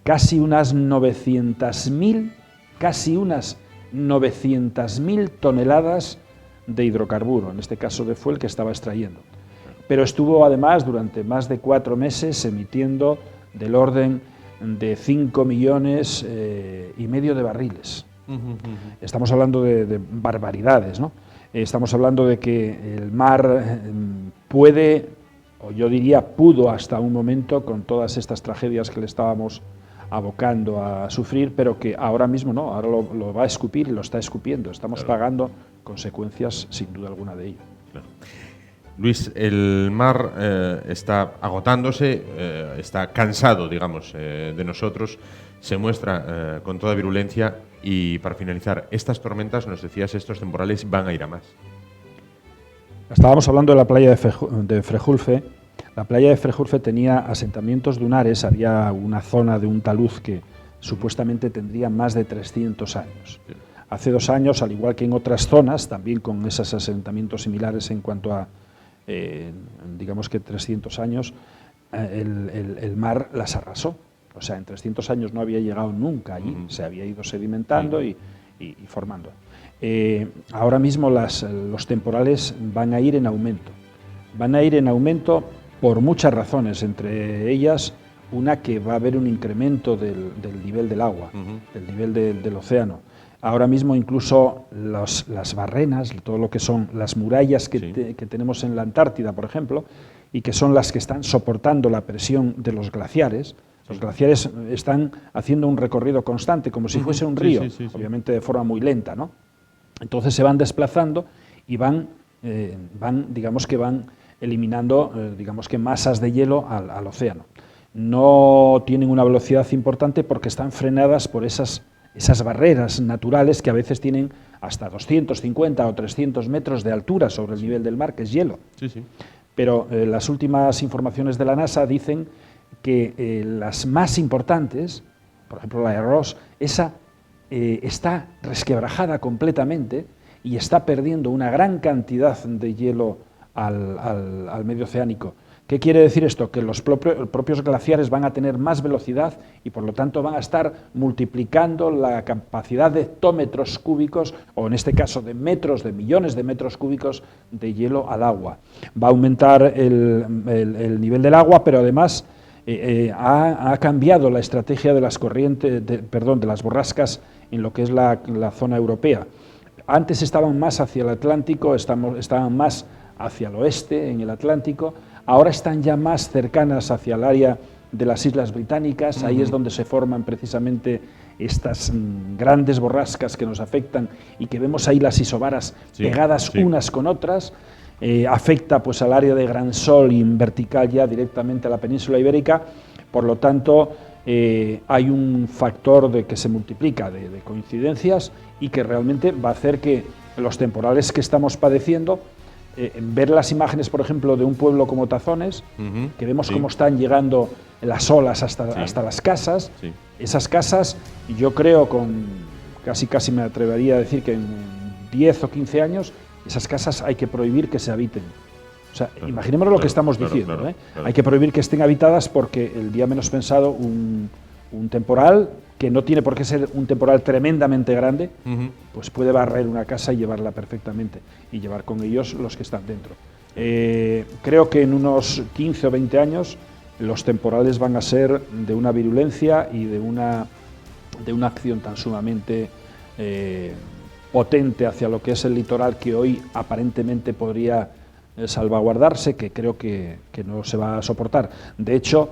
casi unas 900.000 toneladas de hidrocarburo, en este caso de fuel que estaba extrayendo. Pero estuvo además durante más de 4 meses emitiendo del orden de 5,5 millones de barriles. Estamos hablando de barbaridades, ¿no? Estamos hablando de que el mar puede, o yo diría pudo hasta un momento, con todas estas tragedias que le estábamos abocando a sufrir, pero que ahora mismo no, ahora lo va a escupir y lo está escupiendo. Estamos pagando consecuencias sin duda alguna de ello. Claro. Luis, el mar está agotándose, está cansado, digamos, de nosotros, se muestra con toda virulencia y, para finalizar, estas tormentas, nos decías, estos temporales van a ir a más. Estábamos hablando de la playa de Frejulfe. La playa de Frejulfe tenía asentamientos dunares, había una zona de un talud que supuestamente tendría más de 300 años. Hace 2 años, al igual que en otras zonas, también con esos asentamientos similares en cuanto a, digamos que 300 años, el mar las arrasó. O sea, en 300 años no había llegado nunca allí, se había ido sedimentando y formando. Ahora mismo los temporales van a ir en aumento. Van a ir en aumento por muchas razones, entre ellas Una, que va a haber un incremento del nivel del agua, del nivel del océano. Ahora mismo incluso las barrenas, todo lo que son las murallas que tenemos en la Antártida, por ejemplo, y que son las que están soportando la presión de los glaciares. Los glaciares están haciendo un recorrido constante, como si fuese un río, obviamente de forma muy lenta, ¿no? Entonces se van desplazando y van eliminando, digamos que masas de hielo al océano. No tienen una velocidad importante porque están frenadas por esas barreras naturales que a veces tienen hasta 250 o 300 metros de altura sobre el nivel del mar, que es hielo. Pero las últimas informaciones de la NASA dicen que las más importantes, por ejemplo la de Ross, esa está resquebrajada completamente y está perdiendo una gran cantidad de hielo al medio oceánico. ¿Qué quiere decir esto? Que los propios glaciares van a tener más velocidad y por lo tanto van a estar multiplicando la capacidad de hectómetros cúbicos, o en este caso de metros, de millones de metros cúbicos de hielo al agua. Va a aumentar el nivel del agua, pero además ha cambiado la estrategia de las corrientes, de las borrascas en lo que es la zona europea. Antes estaban más hacia el Atlántico, estaban más hacia el oeste, en el Atlántico. Ahora están ya más cercanas hacia el área de las Islas Británicas. Ahí es donde se forman precisamente estas grandes borrascas que nos afectan y que vemos ahí las isobaras pegadas unas con otras. Afecta pues al área de Gran Sol y en vertical ya directamente a la península ibérica. Por lo tanto, hay un factor de que se multiplica de coincidencias y que realmente va a hacer que los temporales que estamos padeciendo, ver las imágenes, por ejemplo, de un pueblo como Tazones, que vemos cómo están llegando las olas hasta las casas. Esas casas, yo creo, casi me atrevería a decir que en 10 o 15 años, esas casas hay que prohibir que se habiten. O sea, imaginémonos lo que estamos diciendo. Hay que prohibir que estén habitadas porque el día menos pensado, un temporal, que no tiene por qué ser un temporal tremendamente grande, pues puede barrer una casa y llevarla perfectamente, y llevar con ellos los que están dentro. Creo que en unos 15 o 20 años los temporales van a ser de una virulencia y de una acción tan sumamente potente hacia lo que es el litoral, que hoy aparentemente podría salvaguardarse, que creo que no se va a soportar. De hecho,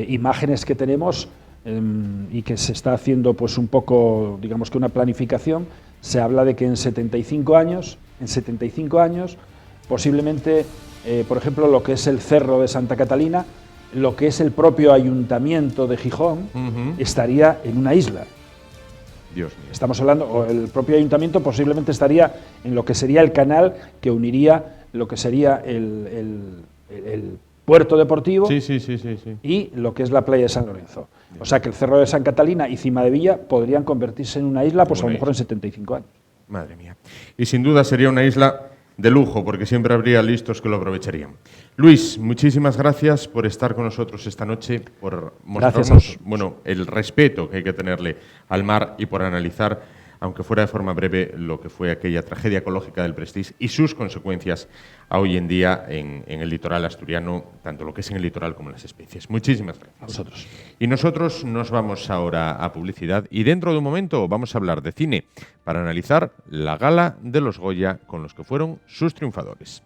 imágenes que tenemos y que se está haciendo pues un poco, digamos que una planificación, se habla de que en 75 años posiblemente, por ejemplo, lo que es el Cerro de Santa Catalina, lo que es el propio Ayuntamiento de Gijón, estaría en una isla. Dios mío. Estamos hablando, o el propio ayuntamiento posiblemente estaría en lo que sería el canal que uniría lo que sería el puerto deportivo y lo que es la playa de San Lorenzo. O sea que el Cerro de San Catalina y Cima de Villa podrían convertirse en una isla, pues a lo mejor en 75 años. Madre mía. Y sin duda sería una isla de lujo, porque siempre habría listos que lo aprovecharían. Luis, muchísimas gracias por estar con nosotros esta noche, por mostrarnos el respeto que hay que tenerle al mar y por analizar, aunque fuera de forma breve, lo que fue aquella tragedia ecológica del Prestige y sus consecuencias a hoy en día en el litoral asturiano, tanto lo que es en el litoral como en las especies. Muchísimas gracias. A vosotros. Y nosotros nos vamos ahora a publicidad y dentro de un momento vamos a hablar de cine para analizar la gala de los Goya con los que fueron sus triunfadores.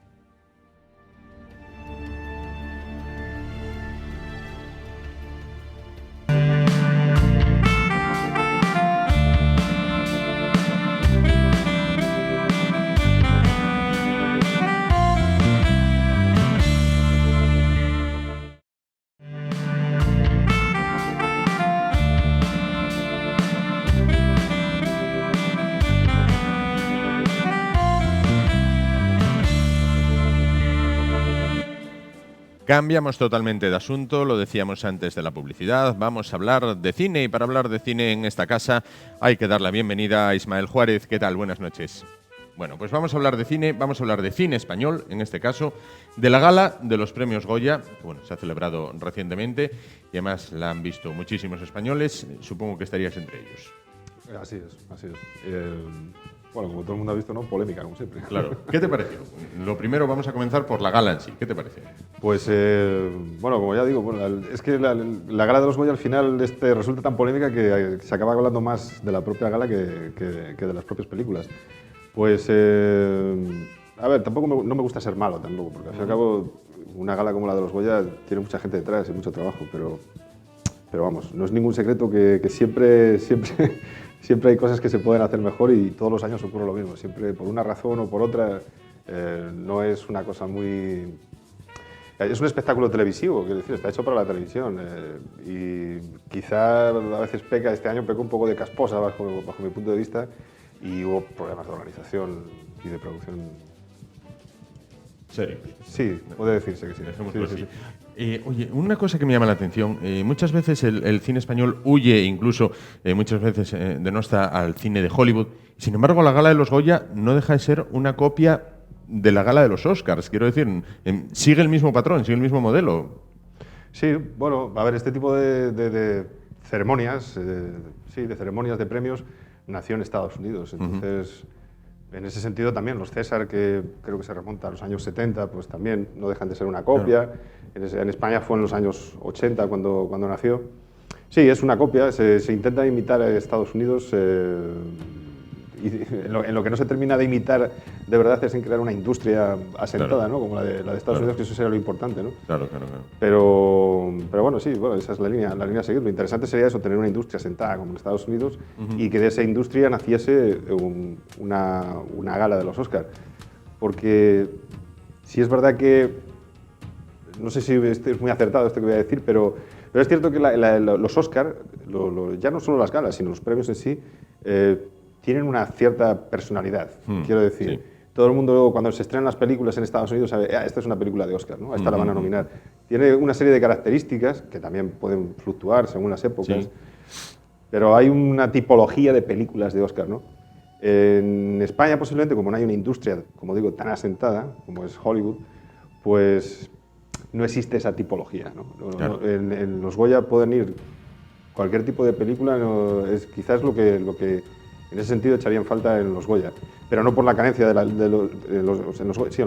Cambiamos totalmente de asunto, lo decíamos antes de la publicidad, vamos a hablar de cine y para hablar de cine en esta casa hay que dar la bienvenida a Ismael Juárez. ¿Qué tal? Buenas noches. Bueno, pues vamos a hablar de cine español, en este caso, de la gala de los premios Goya, que se ha celebrado recientemente y además la han visto muchísimos españoles, supongo que estarías entre ellos. Así es. bueno, como todo el mundo ha visto, ¿no? Polémica, como siempre. Claro. ¿Qué te pareció? Lo primero vamos a comenzar por la gala en sí. ¿Qué te pareció? Pues, bueno, como ya digo, bueno, es que la gala de los Goya al final resulta tan polémica que se acaba hablando más de la propia gala que de las propias películas. Pues, a ver, tampoco no me gusta ser malo tampoco, porque al fin y al cabo una gala como la de los Goya tiene mucha gente detrás y mucho trabajo, pero vamos, no es ningún secreto que siempre hay cosas que se pueden hacer mejor y todos los años ocurre lo mismo. Siempre, por una razón o por otra, no es una cosa muy... Es un espectáculo televisivo, quiero decir, está hecho para la televisión y quizá a veces este año pecó un poco de casposa bajo mi punto de vista y hubo problemas de organización y de producción. ¿Serio? Sí, puede decirse que sí. Dejémoslo Sí. Oye, una cosa que me llama la atención, muchas veces el cine español huye, incluso muchas veces denosta al cine de Hollywood. Sin embargo, la gala de los Goya no deja de ser una copia de la gala de los Oscars. Quiero decir, sigue el mismo patrón, sigue el mismo modelo. Sí, bueno, a ver, este tipo de ceremonias, de ceremonias de premios, nació en Estados Unidos. Entonces, en ese sentido también los César, que creo que se remonta a los años 70, pues también no dejan de ser una copia. Claro. En España fue en los años 80 cuando nació. Sí, es una copia, se intenta imitar a Estados Unidos y en lo que no se termina de imitar de verdad es en crear una industria asentada, claro, ¿no? Como la de Estados Unidos, que eso sería lo importante, ¿no? Claro. Pero bueno, sí, bueno, esa es la línea a seguir. Lo interesante sería eso, tener una industria asentada como en Estados Unidos y que de esa industria naciese una gala de los Oscars. Porque si es verdad que, no sé si es muy acertado esto que voy a decir, pero es cierto que los Oscars, ya no solo las galas, sino los premios en sí, tienen una cierta personalidad, quiero decir. Sí. Todo el mundo, cuando se estrenan las películas en Estados Unidos, sabe, esta es una película de Oscar, ¿no? A esta la van a nominar. Tiene una serie de características que también pueden fluctuar según las épocas, sí, pero hay una tipología de películas de Oscar, ¿no? En España, posiblemente, como no hay una industria, como digo, tan asentada como es Hollywood, pues no existe esa tipología, ¿no? Claro. En los Goya pueden ir cualquier tipo de película, quizás lo que en ese sentido echarían falta en los Goya, pero no por la carencia en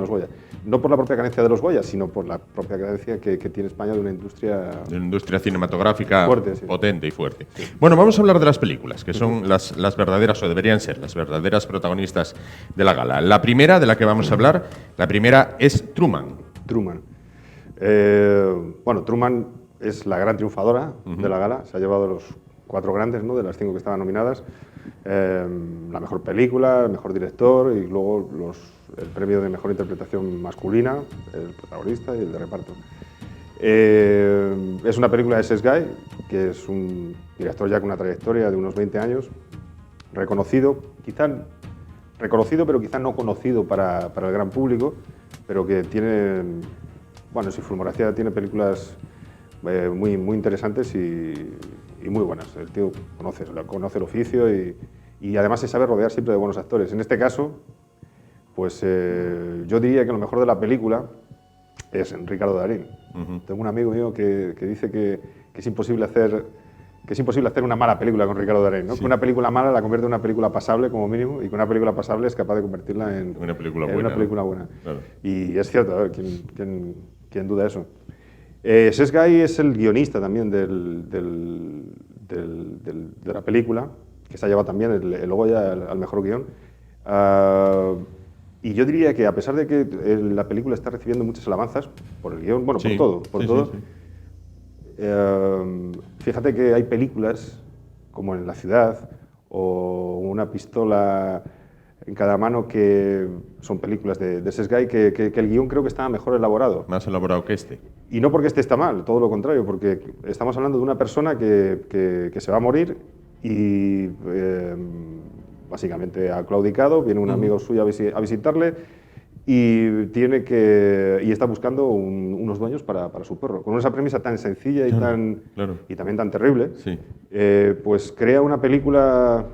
los Goya. No por la propia carencia de los Goya, sino por la propia carencia que tiene España de una industria... De una industria cinematográfica fuerte, sí, potente y fuerte. Sí. Bueno, vamos a hablar de las películas, que son las verdaderas, o deberían ser, las verdaderas protagonistas de la gala. La primera de la que vamos a hablar, la primera es Truman. Truman. Bueno, Truman es la gran triunfadora de la gala, se ha llevado los 4 grandes, ¿no?, de las 5 que estaban nominadas. La mejor película, el mejor director y luego el premio de mejor interpretación masculina, el protagonista y el de reparto. Es una película de Seth Guy, que es un director ya con una trayectoria de unos 20 años, reconocido pero quizá no conocido para el gran público, pero que tiene, bueno, su filmografía tiene películas muy interesantes y muy buenas. El tío conoce el oficio y además se sabe rodear siempre de buenos actores. En este caso, pues yo diría que lo mejor de la película es Ricardo Darín. Tengo un amigo mío que dice que es imposible hacer una mala película con Ricardo Darín, ¿no? Sí. Que una película mala la convierte en una película pasable como mínimo y que una película pasable es capaz de convertirla en una película buena. Claro. Y es cierto, a ver, ¿quién duda eso? Seth Guy es el guionista también de la película, que se ha llevado también el Goya al mejor guión. Y yo diría que a pesar de que la película está recibiendo muchas alabanzas por el guión, bueno, sí, por todo. Fíjate que hay películas como En la ciudad o Una pistola en cada mano, que son películas de Seth Guy, que el guión creo que estaba mejor elaborado. Más elaborado que este. Y no porque este está mal, todo lo contrario, porque estamos hablando de una persona que se va a morir y básicamente ha claudicado, viene un amigo suyo a visitarle y está buscando unos dueños para su perro. Con esa premisa tan sencilla y también tan terrible, sí, pues crea una película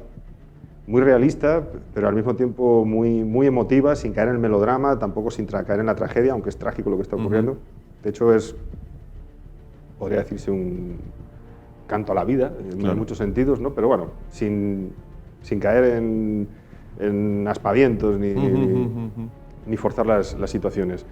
muy realista, pero al mismo tiempo muy emotiva, sin caer en el melodrama, tampoco sin caer en la tragedia, aunque es trágico lo que está ocurriendo. De hecho, podría decirse un canto a la vida, en muchos sentidos, ¿no? Pero bueno, sin caer en en aspavientos ni forzar las situaciones.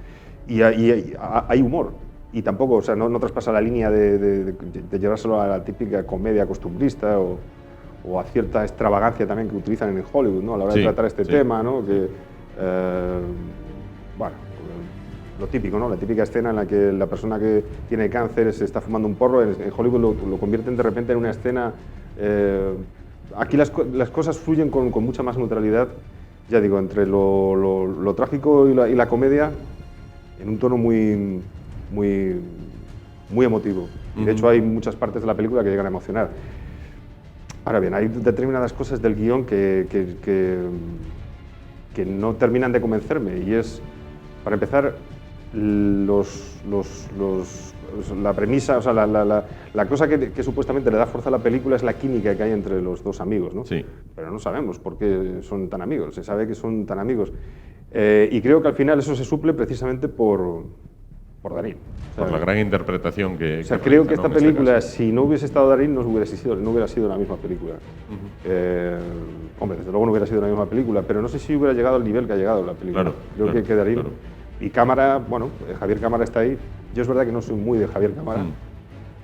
Y hay humor. Y tampoco, o sea, no traspasa la línea de llevárselo a la típica comedia costumbrista o a cierta extravagancia también que utilizan en Hollywood, ¿no? A la hora de tratar este tema, ¿no? Que, bueno, lo típico, ¿no? La típica escena en la que la persona que tiene cáncer se está fumando un porro, en Hollywood lo convierten de repente en una escena... aquí las cosas fluyen con mucha más neutralidad, ya digo, entre lo trágico y la comedia, en un tono muy emotivo. Y de hecho hay muchas partes de la película que llegan a emocionar. Ahora bien, hay determinadas cosas del guión que no terminan de convencerme, y es, para empezar, la premisa, o sea, la cosa que supuestamente le da fuerza a la película es la química que hay entre los dos amigos, ¿no? Sí. Pero no sabemos por qué son tan amigos, se sabe que son tan amigos. Y creo que al final eso se suple precisamente por Darín. O sea, por la gran interpretación que... O sea, creo que esta película, si no hubiese estado Darín, no hubiera sido la misma película. Hombre, desde luego no hubiera sido la misma película, pero no sé si hubiera llegado al nivel que ha llegado la película. Claro, creo que Darín... Claro. Y Cámara, bueno, Javier Cámara está ahí. Yo es verdad que no soy muy de Javier Cámara.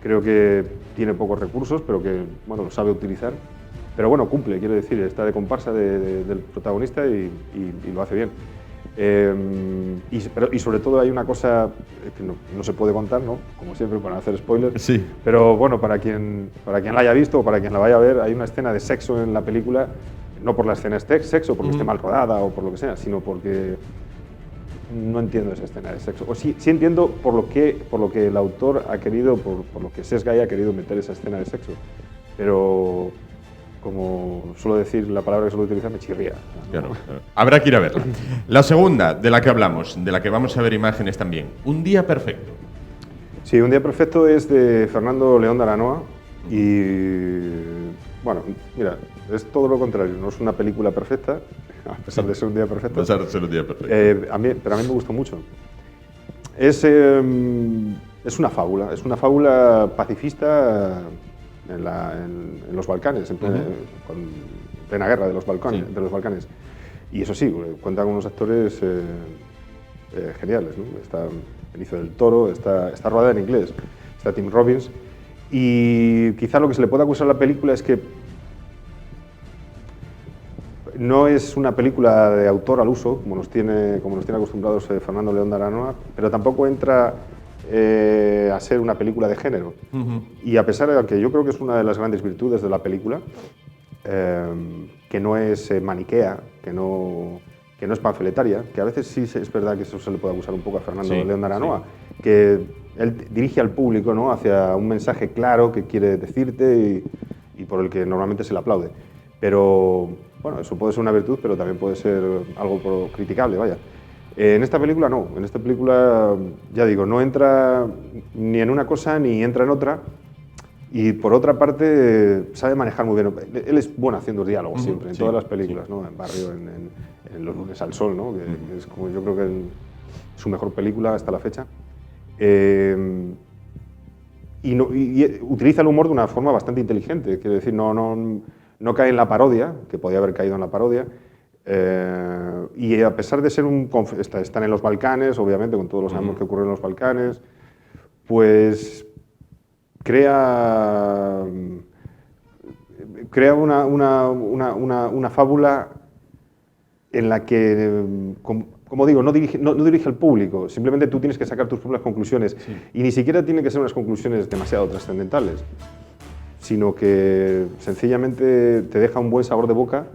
Creo que tiene pocos recursos, pero que, bueno, lo sabe utilizar. Pero bueno, cumple, quiero decir, está de comparsa del protagonista y lo hace bien. Y sobre todo hay una cosa que no se puede contar, ¿no? Como siempre, para no hacer spoilers. Sí. Pero bueno, para quien la haya visto o para quien la vaya a ver, hay una escena de sexo en la película, no por la escena de sexo, porque esté mal rodada o por lo que sea, sino porque no entiendo esa escena de sexo. O sí entiendo por lo que el autor ha querido, por lo que Sesgay ha querido meter esa escena de sexo. Pero, como suelo decir, la palabra que suelo utilizar me chirría. Claro. Habrá que ir a verla. La segunda de la que hablamos, de la que vamos a ver imágenes también, Un día perfecto. Sí, Un día perfecto es de Fernando León de Aranoa y, bueno, mira, es todo lo contrario, no es una película perfecta, a pesar de ser un día perfecto. A pesar de ser un día perfecto. Pero a mí me gustó mucho. Es una fábula pacifista en los Balcanes, en plena guerra de los Balcanes. Y eso sí, cuenta con unos actores geniales, ¿no? Está Benicio del Toro, está rodada en inglés, está Tim Robbins. Y quizá lo que se le puede acusar a la película es que no es una película de autor al uso, como nos tiene acostumbrados Fernando León de Aranoa, pero tampoco entra a ser una película de género. Y a pesar de que yo creo que es una de las grandes virtudes de la película, que no es maniquea, que no es panfletaria, que a veces sí es verdad que eso se le puede acusar un poco a Fernando León de Aranoa, que él dirige al público, ¿no?, hacia un mensaje claro que quiere decirte y por el que normalmente se le aplaude. Pero bueno, eso puede ser una virtud, pero también puede ser algo criticable, vaya. En esta película no, en esta película, ya digo, no entra ni en una cosa ni entra en otra, y por otra parte sabe manejar muy bien. Él es bueno haciendo diálogos siempre, en todas las películas, ¿no? En Barrio, en Los lunes al sol, ¿no? Que es como yo creo que su mejor película hasta la fecha. Y utiliza el humor de una forma bastante inteligente, quiero decir, no cae en la parodia, que podía haber caído en la parodia, y a pesar de ser están en los Balcanes, obviamente, con todos los años que ocurren en los Balcanes, pues crea una fábula en la que, como digo, no dirige al público, simplemente tú tienes que sacar tus propias conclusiones, y ni siquiera tienen que ser unas conclusiones demasiado trascendentales, sino que sencillamente te deja un buen sabor de boca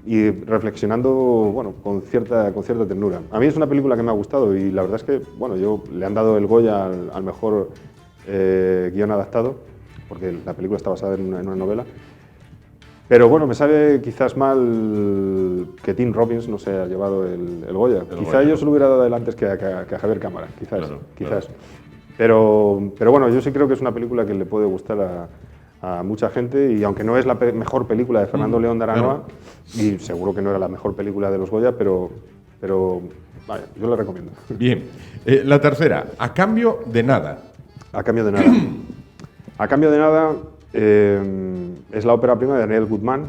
y reflexionando, bueno, con cierta ternura. A mí es una película que me ha gustado y la verdad es que, bueno, le han dado el Goya al mejor guión adaptado, porque la película está basada en una novela. Pero bueno, me sabe quizás mal que Tim Robbins no se haya llevado el Goya. Quizá yo se lo hubiera dado antes que a Javier Cámara, quizás. Claro. Pero bueno, yo sí creo que es una película que le puede gustar a mucha gente, y aunque no es la mejor película de Fernando León de Aranoa, y seguro que no era la mejor película de los Goya, pero vaya, yo la recomiendo. Bien. La tercera, A cambio de nada. A cambio de nada. A cambio de nada es la ópera prima de Daniel Goodman,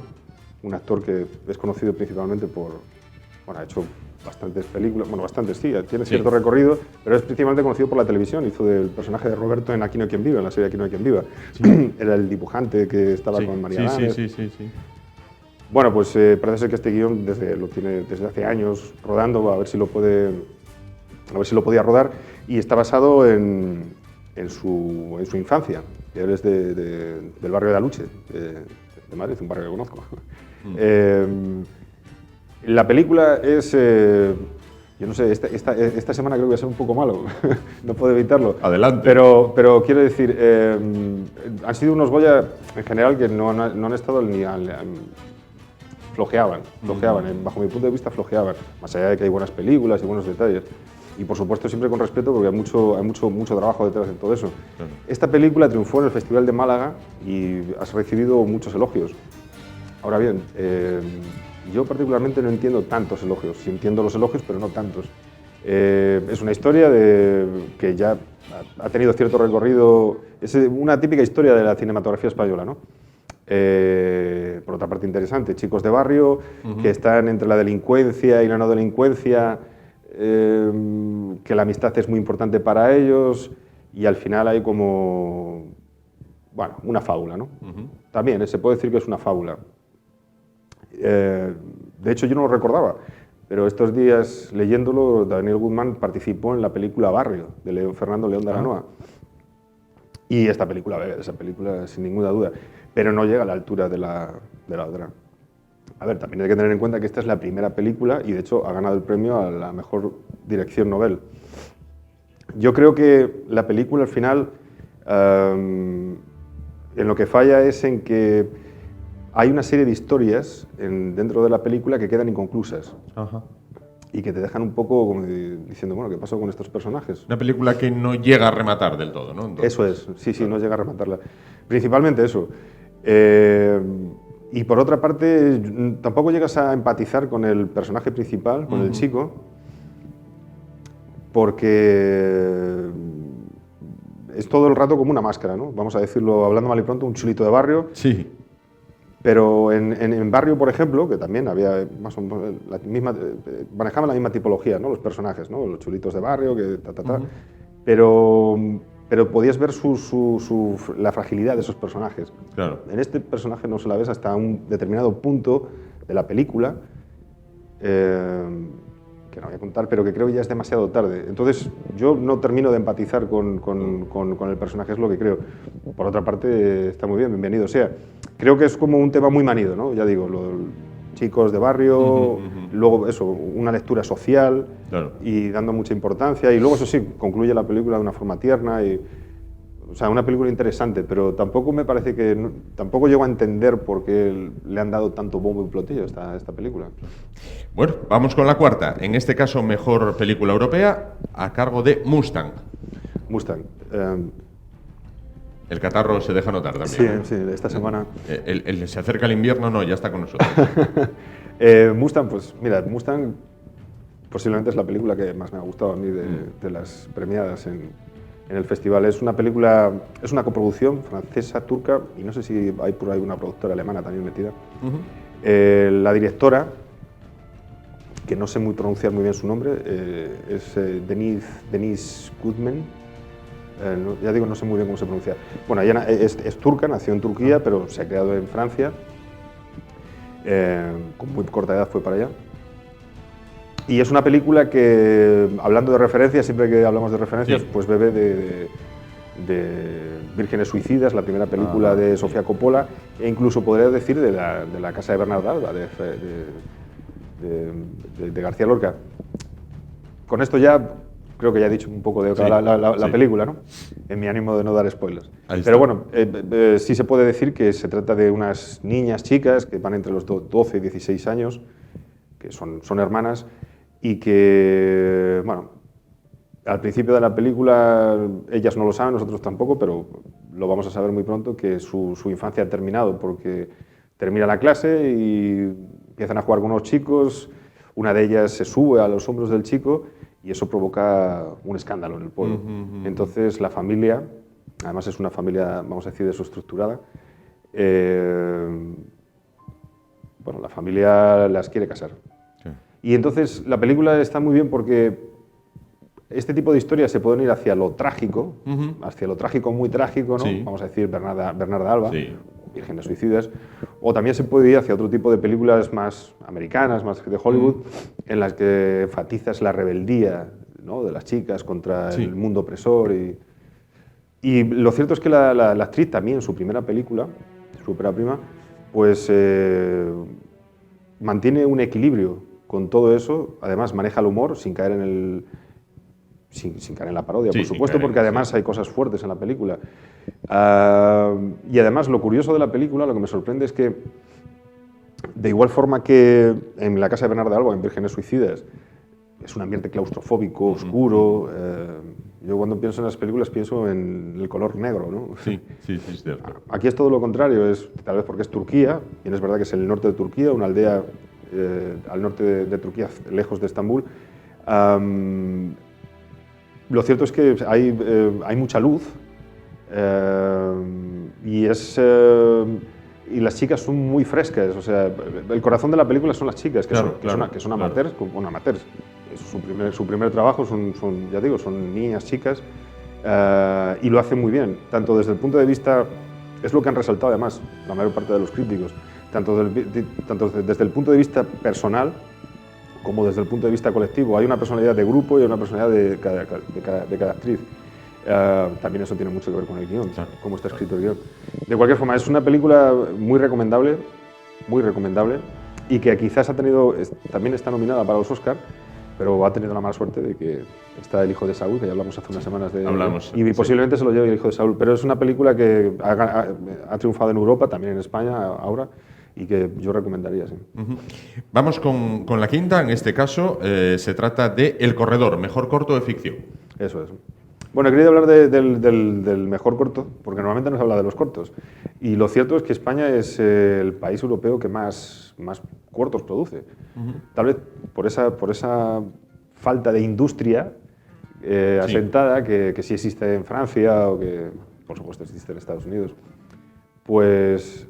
un actor que es conocido principalmente por, bueno, ha hecho bastantes películas, bueno, bastantes sí, tiene cierto recorrido, pero es principalmente conocido por la televisión. Hizo del personaje de Roberto en Aquí no hay quien viva, en la serie Aquí no hay quien viva. Sí. Era el dibujante que estaba con María Gámez. Sí. Bueno, pues parece ser que este guión lo tiene desde hace años rodando, a ver si lo podía rodar, y está basado en su infancia. Él es del barrio de Aluche, de Madrid, un barrio que conozco. La película es, yo no sé, esta semana creo que va a ser un poco malo, no puedo evitarlo. Adelante. Pero quiero decir, han sido unos Goya en general que no han estado ni flojeaban, bajo mi punto de vista flojeaban, más allá de que hay buenas películas y buenos detalles. Y por supuesto siempre con respeto porque hay mucho trabajo detrás de todo eso. Claro. Esta película triunfó en el Festival de Málaga y has recibido muchos elogios. Ahora bien, yo particularmente no entiendo tantos elogios, sí entiendo los elogios pero no tantos. Es una historia que ya ha tenido cierto recorrido, es una típica historia de la cinematografía española, ¿no? Por otra parte interesante, chicos de barrio que están entre la delincuencia y la no delincuencia, que la amistad es muy importante para ellos y al final hay como, bueno, una fábula, ¿no? También se puede decir que es una fábula. De hecho yo no lo recordaba, pero estos días leyéndolo, Daniel Guzmán participó en la película Barrio de Fernando León de Aranoa y esta película bebe de esa película sin ninguna duda, pero no llega a la altura de la otra. A ver, también hay que tener en cuenta que esta es la primera película y de hecho ha ganado el premio a la mejor dirección Nobel. Yo creo que la película al final en lo que falla es en que hay una serie de historias dentro de la película que quedan inconclusas. Ajá. Y que te dejan un poco como diciendo, bueno, ¿qué pasó con estos personajes? Una película que no llega a rematar del todo, ¿no? Entonces, eso es, sí, no llega a rematarla. Principalmente eso. Y por otra parte, tampoco llegas a empatizar con el personaje principal, con el chico, porque es todo el rato como una máscara, ¿no? Vamos a decirlo, hablando mal y pronto, un chulito de barrio. Sí. Pero en Barrio, por ejemplo, que también había más o menos manejaban la misma tipología, ¿no? Los personajes, ¿no? Los chulitos de barrio, que pero podías ver la fragilidad de esos personajes. Claro. En este personaje no se la ves hasta un determinado punto de la película, que no voy a contar, pero que creo que ya es demasiado tarde. Entonces, yo no termino de empatizar con el personaje, es lo que creo. Por otra parte, está muy bien, bienvenido sea. Creo que es como un tema muy manido, ¿no? Ya digo, los chicos de barrio, luego eso, una lectura social, claro, y dando mucha importancia, y luego eso sí, concluye la película de una forma tierna, o sea, una película interesante, pero tampoco me parece que, tampoco llego a entender por qué le han dado tanto bombo y platillo a esta película. Bueno, vamos con la cuarta, en este caso mejor película europea, a cargo de Mustang. Mustang. El catarro se deja notar también. Sí, esta semana. Se acerca el invierno, no, ya está con nosotros. Mustang, pues mira, Mustang posiblemente es la película que más me ha gustado a mí de las premiadas en el festival. Es una película, es una coproducción francesa, turca, y no sé si hay por ahí una productora alemana también metida. La directora, que no sé pronunciar muy bien su nombre, es Denise Goodman. Ya digo, no sé muy bien cómo se pronuncia. Bueno, ella es turca, nació en Turquía, pero se ha creado en Francia. Con muy corta edad fue para allá. Y es una película que, hablando de referencias, siempre que hablamos de referencias, sí, pues bebe de Vírgenes Suicidas, la primera película de Sofía Coppola, e incluso podría decir de la Casa de Bernarda Alba, de García Lorca. Con esto ya creo que ya he dicho un poco de la película, ¿no? En mi ánimo de no dar spoilers. Pero bueno, sí se puede decir que se trata de unas niñas chicas que van entre los 12 y 16 años, que son hermanas, y que, bueno, al principio de la película ellas no lo saben, nosotros tampoco, pero lo vamos a saber muy pronto, que su infancia ha terminado, porque termina la clase y empiezan a jugar con unos chicos, una de ellas se sube a los hombros del chico y eso provoca un escándalo en el pueblo. Entonces la familia, además es una familia, vamos a decir, desestructurada, bueno, familia las quiere casar. Sí. Y entonces la película está muy bien porque este tipo de historias se pueden ir hacia lo trágico, hacia lo trágico muy trágico, ¿no? Sí. Vamos a decir Bernarda Alba, Sí. Vírgenes Suicidas, o también se puede ir hacia otro tipo de películas más americanas, más de Hollywood, en las que enfatizas la rebeldía, ¿no?, de las chicas contra Sí. el mundo opresor. Y lo cierto es que la actriz también, su primera película, su ópera prima, pues mantiene un equilibrio con todo eso, además maneja el humor sin caer en sin caer en la parodia, Sí, por sin supuesto, caer en- porque además sí. hay cosas fuertes en la película. Y además lo curioso de la película, lo que me sorprende es que, de igual forma que en la casa de Bernarda Alba, en Vírgenes Suicidas, es un ambiente claustrofóbico, oscuro. Yo cuando pienso en las películas pienso en el color negro, ¿no? Sí, es cierto. Aquí es todo lo contrario, es tal vez porque es Turquía, y es verdad que es el norte de Turquía, una aldea al norte de Turquía, lejos de Estambul. Lo cierto es que hay mucha luz y las chicas son muy frescas. O sea, el corazón de la película son las chicas, que son amateurs, bueno, amateurs. Es su primer trabajo, ya digo, son niñas, chicas, y lo hacen muy bien, tanto desde el punto de vista, es lo que han resaltado además la mayor parte de los críticos, tanto desde el punto de vista personal como desde el punto de vista colectivo. Hay una personalidad de grupo y hay una personalidad de cada actriz. También eso tiene mucho que ver con el guión, Claro. cómo está escrito el guión. De cualquier forma, es una película muy recomendable, y que quizás también está nominada para los Oscar, pero ha tenido la mala suerte de que está El hijo de Saúl, que ya hablamos hace unas semanas de Hablamos, y sí. posiblemente se lo lleve El hijo de Saúl, pero es una película que ha triunfado en Europa, también en España ahora, y que yo recomendaría, sí. Vamos con la quinta, en este caso se trata de El corredor, mejor corto de ficción. Eso es. Bueno, he querido hablar del mejor corto, porque normalmente no se habla de los cortos. Y lo cierto es que España es el país europeo que más cortos produce. Tal vez por esa falta de industria asentada que sí existe en Francia o que, por supuesto, existe en Estados Unidos. Pues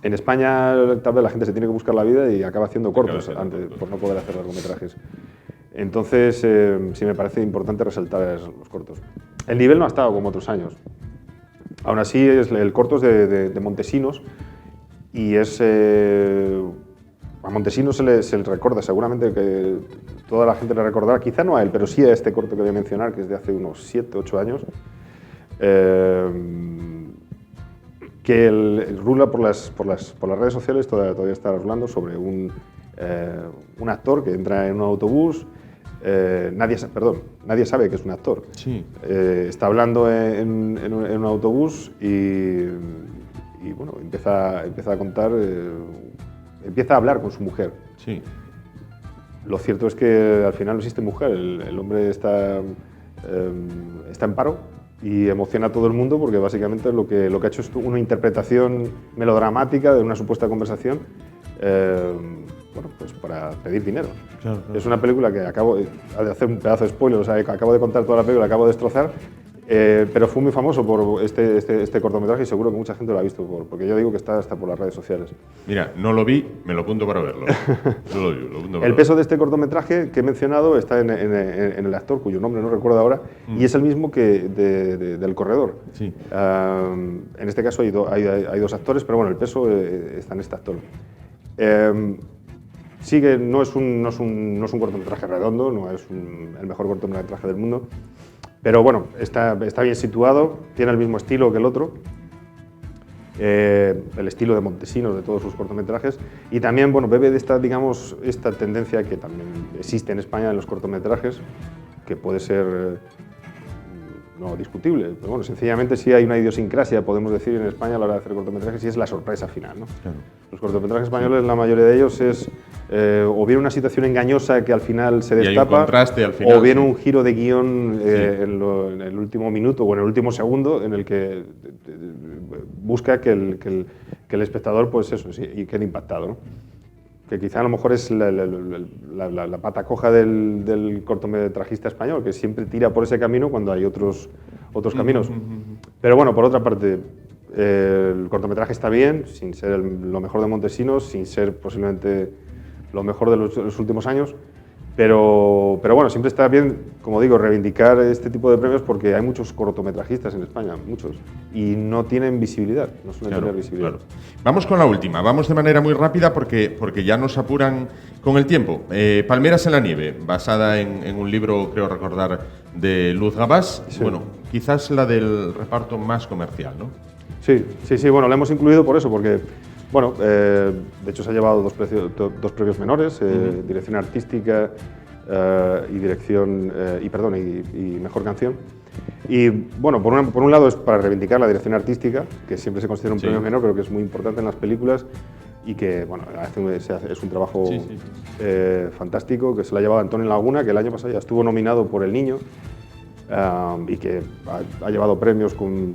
en España tal vez la gente se tiene que buscar la vida y acaba haciendo cortos por no poder hacer largometrajes. Entonces, sí me parece importante resaltar los cortos. El nivel no ha estado como otros años. Aún así, el corto es de Montesinos y es... a Montesinos se le recuerda, seguramente que toda la gente le recordará, quizá no a él, pero sí a este corto que voy a mencionar, que es de hace unos 7, 8 años, que rula por las redes sociales, todavía está rulando, sobre un actor que entra en un autobús. Nadie sabe que es un actor. Sí. Está hablando en un autobús y bueno, empieza a contar, empieza a hablar con su mujer. Sí. Lo cierto es que al final no existe mujer, el hombre está en paro y emociona a todo el mundo porque básicamente lo que ha hecho es una interpretación melodramática de una supuesta conversación. Bueno, pues para pedir dinero. Claro. Es una película que acabo de hacer un pedazo de spoiler, o sea, acabo de contar toda la película, la acabo de destrozar, pero fue muy famoso por este cortometraje y seguro que mucha gente lo ha visto, porque yo digo que está hasta por las redes sociales. Mira, no lo vi, me lo apunto para verlo. No lo vi, lo apunto para El peso de este cortometraje que he mencionado está en el actor, cuyo nombre no recuerdo ahora, y es el mismo que del corredor. Sí. En este caso hay dos actores, pero bueno, el peso está en este actor. Sí que no es un cortometraje redondo, no es el mejor cortometraje del mundo, pero bueno, está bien situado, tiene el mismo estilo que el otro, el estilo de Montesinos de todos sus cortometrajes, y también bueno, bebe de esta tendencia que también existe en España en los cortometrajes, que puede ser no discutible, pero bueno, sencillamente sí hay una idiosincrasia, podemos decir, en España a la hora de hacer cortometrajes, y es la sorpresa final, ¿no? Claro. Los cortometrajes españoles, la mayoría de ellos es o bien una situación engañosa que al final se destapa, y hay un contraste al final, o bien sí. un giro de guión en el último minuto o en el último segundo en el que busca que el espectador, pues eso, sí, y quede impactado, ¿no? Que quizá a lo mejor es la pata coja del cortometrajista español, que siempre tira por ese camino cuando hay otros caminos. Pero bueno, por otra parte, el cortometraje está bien, sin ser lo mejor de Montesinos, sin ser posiblemente lo mejor de los últimos años, pero bueno, siempre está bien, como digo, reivindicar este tipo de premios porque hay muchos cortometrajistas en España, muchos, y no tienen visibilidad, no suelen tener visibilidad. Claro. Vamos con la última, vamos de manera muy rápida porque ya nos apuran con el tiempo. Palmeras en la nieve, basada en un libro, creo recordar, de Luz Gabás. Sí. Bueno, quizás la del reparto más comercial, ¿no? Sí, bueno, la hemos incluido por eso, porque, bueno, de hecho se ha llevado dos premios menores, dirección artística y dirección, y mejor canción. Y, bueno, por un lado es para reivindicar la dirección artística, que siempre se considera un premio menor, pero que es muy importante en las películas y que, bueno, es un trabajo fantástico, que se lo ha llevado Antonio Laguna, que el año pasado ya estuvo nominado por El Niño, y que ha llevado premios con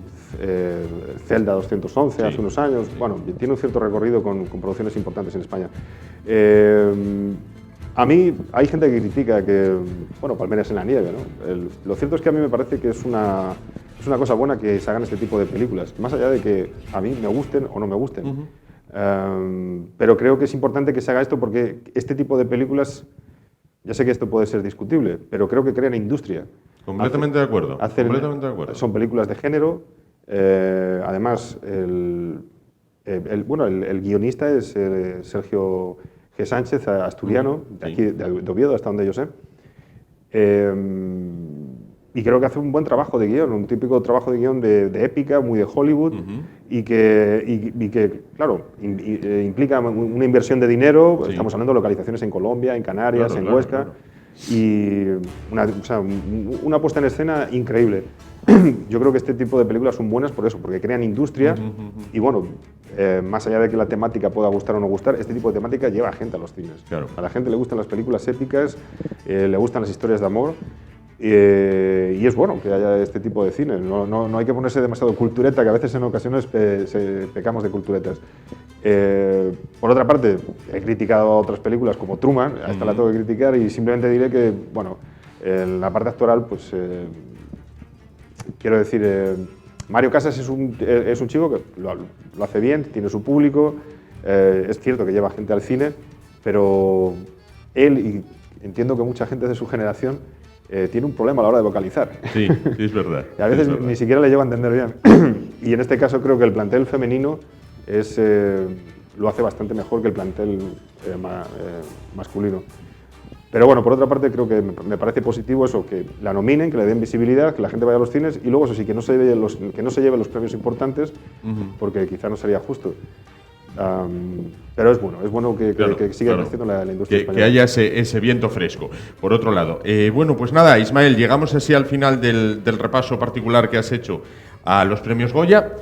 Zelda 211 hace unos años. Bueno, tiene un cierto recorrido con producciones importantes en España. A mí hay gente que critica que, bueno, Palmeras en la nieve, ¿no? Lo cierto es que a mí me parece que es una cosa buena que se hagan este tipo de películas, más allá de que a mí me gusten o no me gusten. Pero creo que es importante que se haga esto porque este tipo de películas, ya sé que esto puede ser discutible, pero creo que crean industria. Completamente de acuerdo. Completamente de acuerdo. Son películas de género. Además, el guionista es Sergio G. Sánchez, asturiano, de aquí, de Oviedo, hasta donde yo sé. Y creo que hace un buen trabajo de guión, un típico trabajo de guión de épica, muy de Hollywood, y que claro, implica una inversión de dinero. Estamos hablando de localizaciones en Colombia, en Canarias, en Huesca. Y una puesta en escena increíble. Yo creo que este tipo de películas son buenas por eso, porque crean industria y bueno, más allá de que la temática pueda gustar o no gustar, este tipo de temática lleva a gente a los cines. Claro. A la gente le gustan las películas épicas, le gustan las historias de amor y es bueno que haya este tipo de cine. No hay que ponerse demasiado cultureta, que a veces en ocasiones pecamos de culturetas. Por otra parte, he criticado otras películas como Truman, a esta la tengo que criticar y simplemente diré que, bueno, en la parte actoral, pues quiero decir, Mario Casas es un chico que lo hace bien, tiene su público, es cierto que lleva gente al cine, pero él, y entiendo que mucha gente de su generación, tiene un problema a la hora de vocalizar. Sí, es verdad. Y a veces ni siquiera le llevo a entender bien. Y en este caso creo que el plantel femenino lo hace bastante mejor que el plantel masculino. Pero bueno, por otra parte creo que me parece positivo eso, que la nominen, que le den visibilidad, que la gente vaya a los cines y luego eso sí, que no se lleven los premios importantes, porque quizá no sería justo. Pero es bueno que siga creciendo la industria española. Que haya ese viento fresco. Por otro lado, bueno, pues nada, Ismael, llegamos así al final del repaso particular que has hecho a los premios Goya.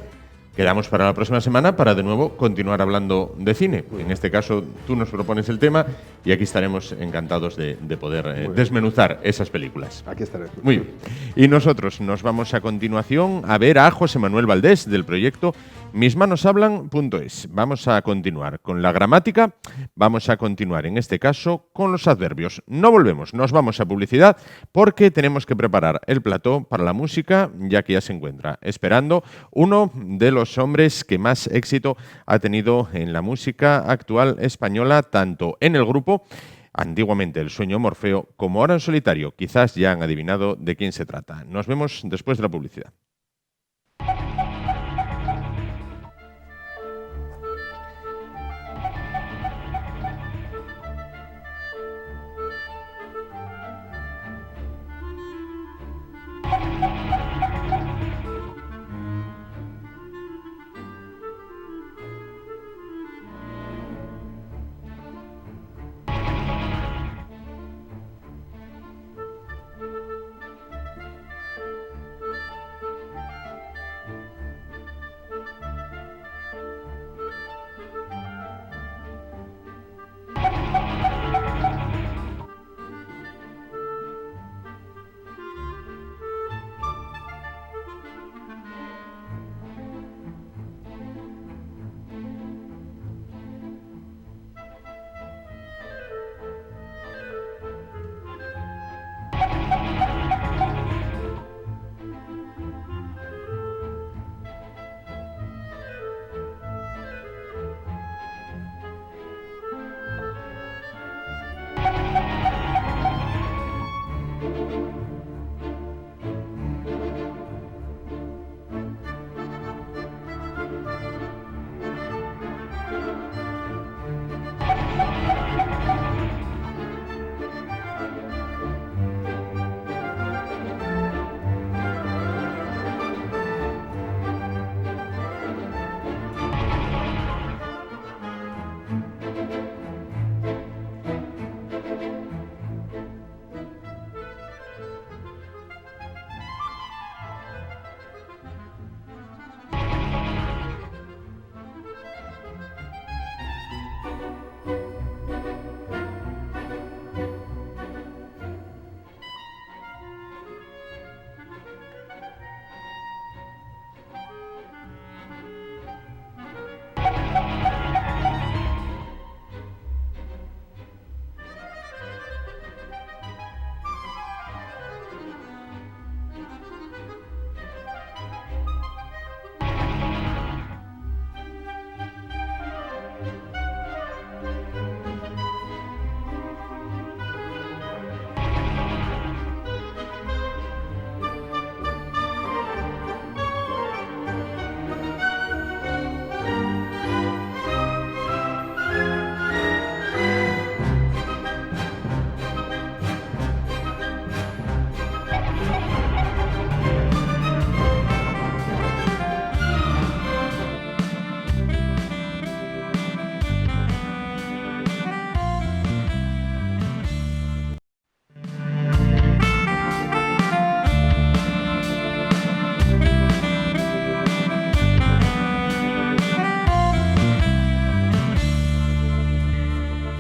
Quedamos para la próxima semana para de nuevo continuar hablando de cine. En este caso, tú nos propones el tema y aquí estaremos encantados de poder desmenuzar esas películas. Aquí estaré. Muy bien. Y nosotros nos vamos a continuación a ver a José Manuel Valdés del proyecto mismanoshablan.es. Vamos a continuar con la gramática, vamos a continuar en este caso con los adverbios. No volvemos, nos vamos a publicidad porque tenemos que preparar el plató para la música, ya que ya se encuentra esperando uno de los hombres que más éxito ha tenido en la música actual española, tanto en el grupo, antiguamente El Sueño Morfeo, como ahora en solitario. Quizás ya han adivinado de quién se trata. Nos vemos después de la publicidad.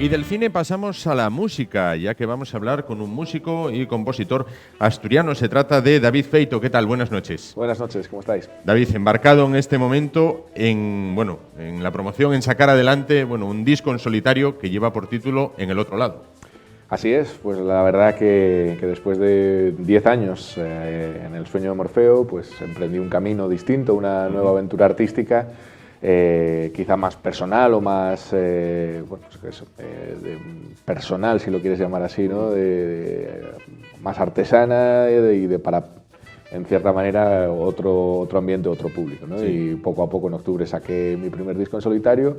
Y del cine pasamos a la música, ya que vamos a hablar con un músico y compositor asturiano. Se trata de David Feito. ¿Qué tal? Buenas noches. Buenas noches, ¿cómo estáis? David, embarcado en este momento en la promoción, en sacar adelante un disco en solitario que lleva por título En el otro lado. Así es, pues la verdad que después de 10 años en el sueño de Morfeo, pues emprendí un camino distinto, una nueva aventura artística, quizá más personal o más personal, si lo quieres llamar así, ¿no? Más artesana para, en cierta manera, otro ambiente, otro público, ¿no? Sí. Y poco a poco en octubre saqué mi primer disco en solitario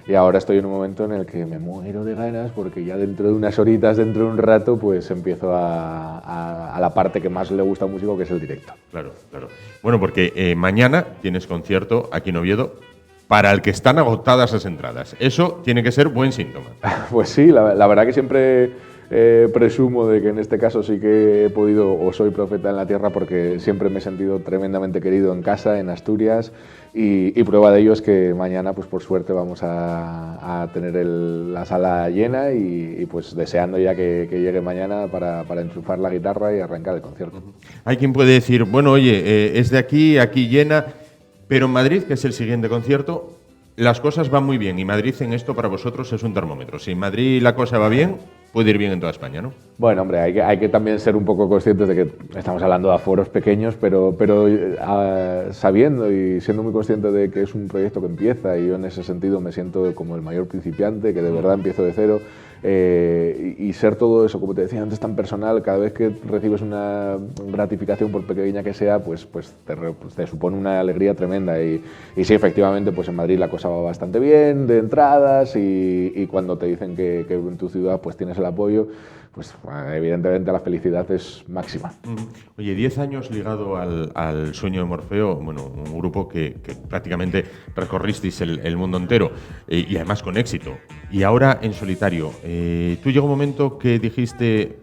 y ahora estoy en un momento en el que me muero de ganas porque ya dentro de unas horitas, dentro de un rato, pues empiezo a la parte que más le gusta a un músico, que es el directo. Claro, claro. Bueno, porque mañana tienes concierto aquí en Oviedo para el que están agotadas las entradas. Eso tiene que ser buen síntoma. Pues sí, la verdad que siempre presumo de que en este caso sí que he podido o soy profeta en la tierra porque siempre me he sentido tremendamente querido en casa, en Asturias, y prueba de ello es que mañana, pues por suerte, vamos a tener la sala llena y pues deseando ya que llegue mañana para enchufar la guitarra y arrancar el concierto. Hay quien puede decir, bueno, oye, es de aquí llena, pero en Madrid, que es el siguiente concierto, las cosas van muy bien y Madrid en esto para vosotros es un termómetro. Si en Madrid la cosa va bien, puede ir bien en toda España, ¿no? Bueno, hombre, hay que también ser un poco conscientes de que estamos hablando de aforos pequeños, pero sabiendo y siendo muy consciente de que es un proyecto que empieza, y yo en ese sentido me siento como el mayor principiante, que de verdad empiezo de cero, y ser todo eso, como te decía antes, tan personal. Cada vez que recibes una gratificación, por pequeña que sea, pues te supone una alegría tremenda. Y sí, efectivamente, pues en Madrid la cosa va bastante bien de entradas, y cuando te dicen que en tu ciudad pues tienes el apoyo, pues evidentemente la felicidad es máxima. Oye, 10 años ligado al sueño de Morfeo, un grupo que prácticamente recorristeis el mundo entero, y además con éxito. Y ahora en solitario, ¿tú llegó un momento que dijiste,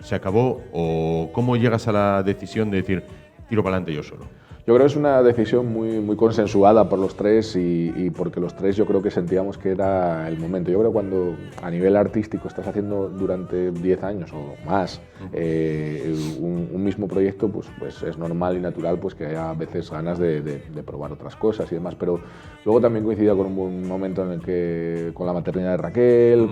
se acabó, o cómo llegas a la decisión de decir, tiro para adelante yo solo? Yo creo que es una decisión muy consensuada por los tres y porque los tres yo creo que sentíamos que era el momento. Yo creo que cuando a nivel artístico estás haciendo durante 10 años o más un mismo proyecto, pues es normal y natural pues que haya a veces ganas de probar otras cosas y demás. Pero luego también coincidía con un momento en el que con la maternidad de Raquel,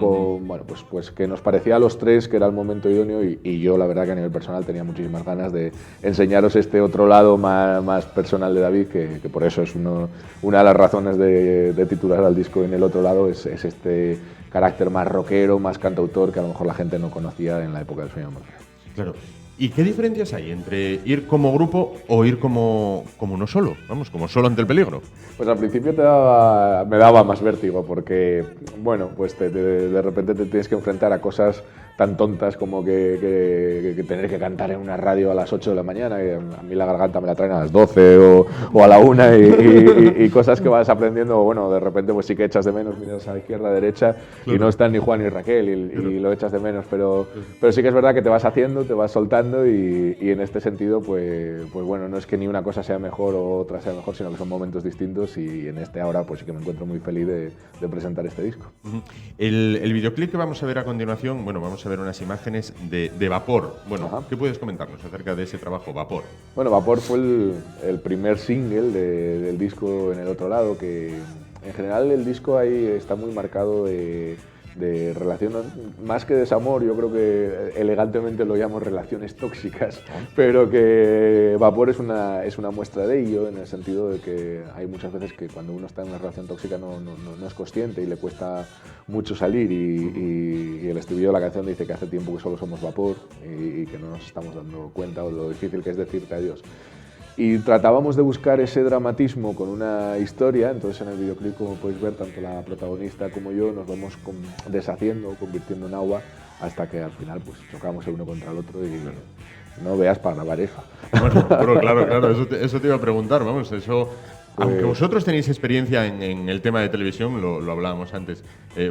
pues que nos parecía a los tres que era el momento idóneo, y yo la verdad que a nivel personal tenía muchísimas ganas de enseñaros este otro lado más personal de David, que por eso es una de las razones de titular al disco En el otro lado, es este carácter más rockero, más cantautor, que a lo mejor la gente no conocía en la época del sueño de Morfeo. Claro. ¿Y qué diferencias hay entre ir como grupo o ir como uno solo? Como solo ante el peligro. Pues al principio me daba más vértigo porque, pues de repente te tienes que enfrentar a cosas tan tontas como que tener que cantar en una radio a las 8 de la mañana, y a mí la garganta me la traen a las 12 o a la 1, y cosas que vas aprendiendo, de repente pues sí que echas de menos, miras a la izquierda, a la derecha, claro, y no están ni Juan ni Raquel, y lo echas de menos, pero sí que es verdad que te vas haciendo, te vas soltando, y en este sentido, pues no es que ni una cosa sea mejor o otra sea mejor, sino que son momentos distintos, y en este ahora pues sí que me encuentro muy feliz de presentar este disco. El videoclip que vamos a ver a continuación, vamos a ver unas imágenes de Vapor. ¿Qué puedes comentarnos acerca de ese trabajo, Vapor? Vapor fue el primer single del disco En el otro lado, que en general el disco ahí está muy marcado de relación, más que desamor, yo creo que elegantemente lo llamo relaciones tóxicas, pero que Vapor es una muestra de ello, en el sentido de que hay muchas veces que cuando uno está en una relación tóxica no es consciente y le cuesta mucho salir, y el estribillo de la canción dice que hace tiempo que solo somos vapor y que no nos estamos dando cuenta de lo difícil que es decirte adiós. Y tratábamos de buscar ese dramatismo con una historia, entonces en el videoclip, como podéis ver, tanto la protagonista como yo nos vamos deshaciendo, convirtiendo en agua, hasta que al final pues chocamos el uno contra el otro, y no veas para grabar eso. Pero claro, eso te iba a preguntar, eso Aunque vosotros tenéis experiencia en el tema de televisión, lo hablábamos antes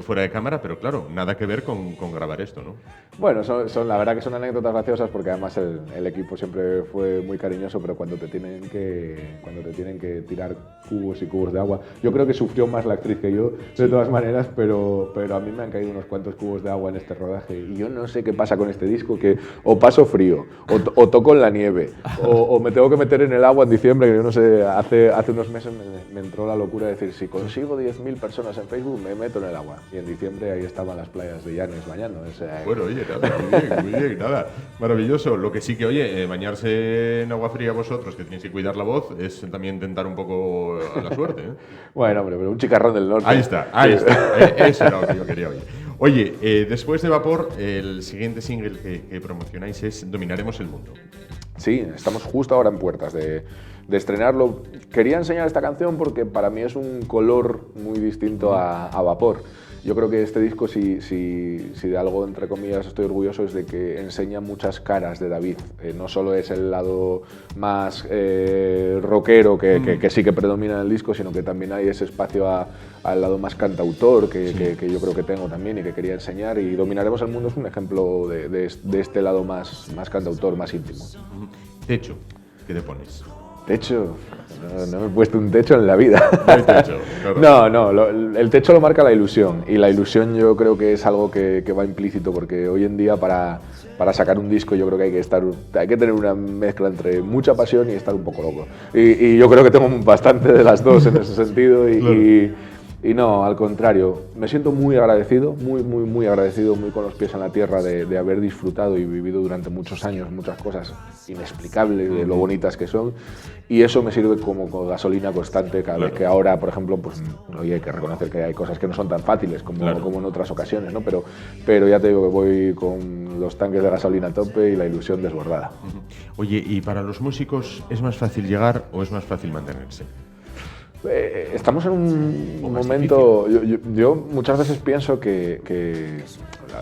fuera de cámara, pero claro, nada que ver con grabar esto, ¿no? Bueno, la verdad que son anécdotas graciosas porque además el equipo siempre fue muy cariñoso, pero cuando te tienen que tirar cubos y cubos de agua, yo creo que sufrió más la actriz que yo, de todas maneras, pero a mí me han caído unos cuantos cubos de agua en este rodaje y yo no sé qué pasa con este disco, que o paso frío, o toco en la nieve, o me tengo que meter en el agua en diciembre, que yo no sé, hace unos meses me entró la locura de decir, si consigo 10.000 personas en Facebook, me meto en el agua. Y en diciembre ahí estaban las playas de Llanes bañando. O sea, bueno, oye, nada, muy bien, nada. Maravilloso. Lo que sí que, oye, bañarse en agua fría vosotros, que tenéis que cuidar la voz, es también tentar un poco a la suerte, ¿eh? Bueno, hombre, pero un chicarrón del norte. Ahí está. Eso era lo que yo quería oír. Oye, después de Vapor, el siguiente single que promocionáis es Dominaremos el Mundo. Sí, estamos justo ahora en puertas de estrenarlo. Quería enseñar esta canción porque para mí es un color muy distinto a Vapor. Yo creo que este disco, si de algo, entre comillas, estoy orgulloso, es de que enseña muchas caras de David. No solo es el lado más rockero, que sí que predomina en el disco, sino que también hay ese espacio al lado más cantautor, que yo creo que tengo también y que quería enseñar. Y Dominaremos el Mundo es un ejemplo de este lado más cantautor, más íntimo. Techo, ¿qué te pones? Techo, no me he puesto un techo en la vida. No hay techo, claro. No, el techo lo marca la ilusión, y la ilusión yo creo que es algo que va implícito, porque hoy en día para sacar un disco yo creo que hay que tener una mezcla entre mucha pasión y estar un poco loco. Y yo creo que tengo bastante de las dos en ese sentido, y no, al contrario, me siento muy agradecido, muy agradecido, muy con los pies en la tierra de haber disfrutado y vivido durante muchos años muchas cosas inexplicables de lo bonitas que son, y eso me sirve como gasolina constante cada vez que ahora, por ejemplo, pues oye, hay que reconocer que hay cosas que no son tan fáciles como en otras ocasiones, ¿no? Pero ya te digo que voy con los tanques de gasolina a tope y la ilusión desbordada. Oye, ¿y para los músicos es más fácil llegar o es más fácil mantenerse? Estamos en un momento, yo muchas veces pienso que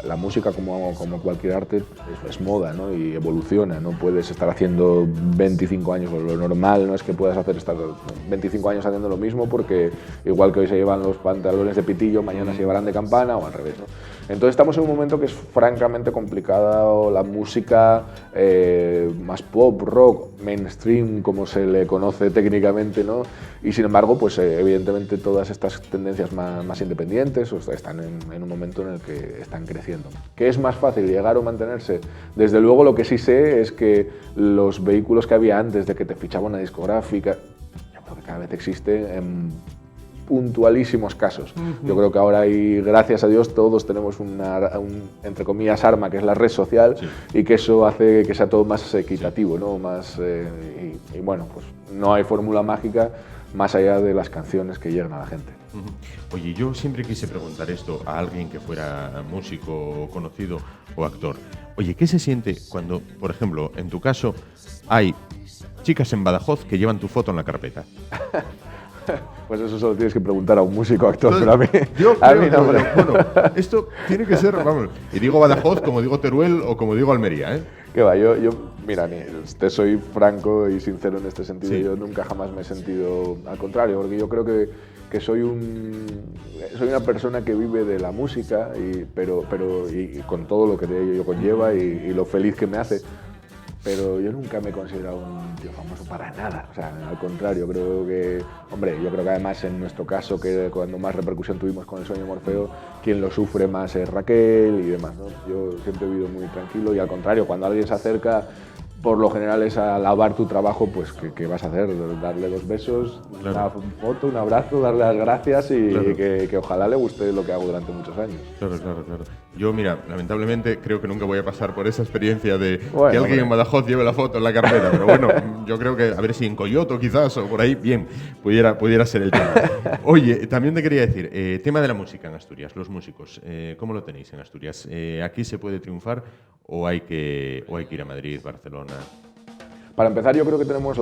la música, como cualquier arte, es moda, ¿no? Y evoluciona. No puedes estar haciendo 25 años, lo normal no es que puedas estar 25 años haciendo lo mismo, porque igual que hoy se llevan los pantalones de pitillo, mañana se llevarán de campana o al revés, ¿no? Entonces estamos en un momento que es francamente complicado, la música más pop, rock, mainstream, como se le conoce técnicamente, ¿no? Y sin embargo, pues evidentemente todas estas tendencias más independientes están en un momento en el que están creciendo. ¿Qué es más fácil, llegar o mantenerse? Desde luego lo que sí sé es que los vehículos que había antes de que te fichaba una discográfica, yo creo que cada vez existe en puntualísimos casos. Yo creo que ahora hay, gracias a Dios, todos tenemos un entre comillas, arma, que es la red social, y que eso hace que sea todo más equitativo, ¿no? Más, y bueno, pues no hay fórmula mágica más allá de las canciones que llegan a la gente. Oye, yo siempre quise preguntar esto a alguien que fuera músico conocido o actor. Oye, ¿qué se siente cuando, por ejemplo, en tu caso, hay chicas en Badajoz que llevan tu foto en la carpeta? Pues eso solo tienes que preguntar a un músico actor, pero a mí, yo a mí no. Bueno, esto tiene que ser, vamos, y digo Badajoz como digo Teruel o como digo Almería, ¿eh? ¿Qué va? Mira, te soy franco y sincero en este sentido. Yo nunca jamás me he sentido al contrario, porque yo creo que soy una persona que vive de la música, pero con todo lo que de ello conlleva y lo feliz que me hace. Pero yo nunca me he considerado un tío famoso para nada, o sea, al contrario, yo creo que además en nuestro caso, que cuando más repercusión tuvimos con El Sueño de Morfeo, quien lo sufre más es Raquel y demás, ¿no? Yo siempre he vivido muy tranquilo y al contrario, cuando alguien se acerca, por lo general es alabar tu trabajo, pues ¿qué vas a hacer? Darle 2 besos, una foto, un abrazo, darle las gracias y que ojalá le guste lo que hago durante muchos años. Claro. Yo, mira, lamentablemente creo que nunca voy a pasar por esa experiencia de que alguien en Badajoz lleve la foto en la carpeta, pero bueno, yo creo que, a ver si en Coyoto quizás o por ahí, bien, pudiera ser el tema. Oye, también te quería decir, tema de la música en Asturias, los músicos, ¿cómo lo tenéis en Asturias? ¿Aquí se puede triunfar o hay que ir a Madrid, Barcelona? Para empezar, yo creo que tenemos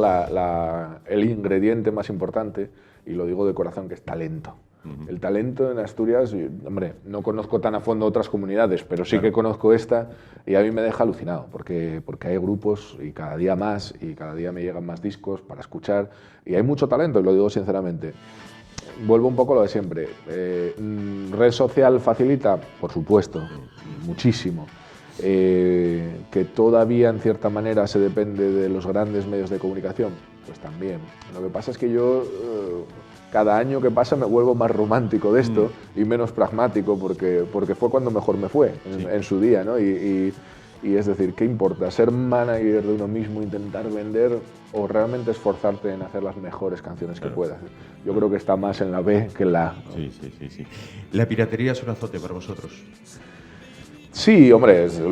el ingrediente más importante, y lo digo de corazón, que es talento. El talento en Asturias, hombre, no conozco tan a fondo otras comunidades, pero sí que conozco esta y a mí me deja alucinado, porque hay grupos y cada día más, y cada día me llegan más discos para escuchar, y hay mucho talento, y lo digo sinceramente. Vuelvo un poco a lo de siempre. ¿Red social facilita? Por supuesto, muchísimo. Que todavía en cierta manera se depende de los grandes medios de comunicación, pues también. Lo que pasa es que yo cada año que pasa me vuelvo más romántico de esto y menos pragmático, porque fue cuando mejor me fue en su día, ¿no? Y es decir, ¿qué importa? ¿Ser manager de uno mismo, intentar vender o realmente esforzarte en hacer las mejores canciones que puedas? Yo creo que está más en la B que en la A. Sí. ¿La piratería es un azote para vosotros? Sí, hombre, desde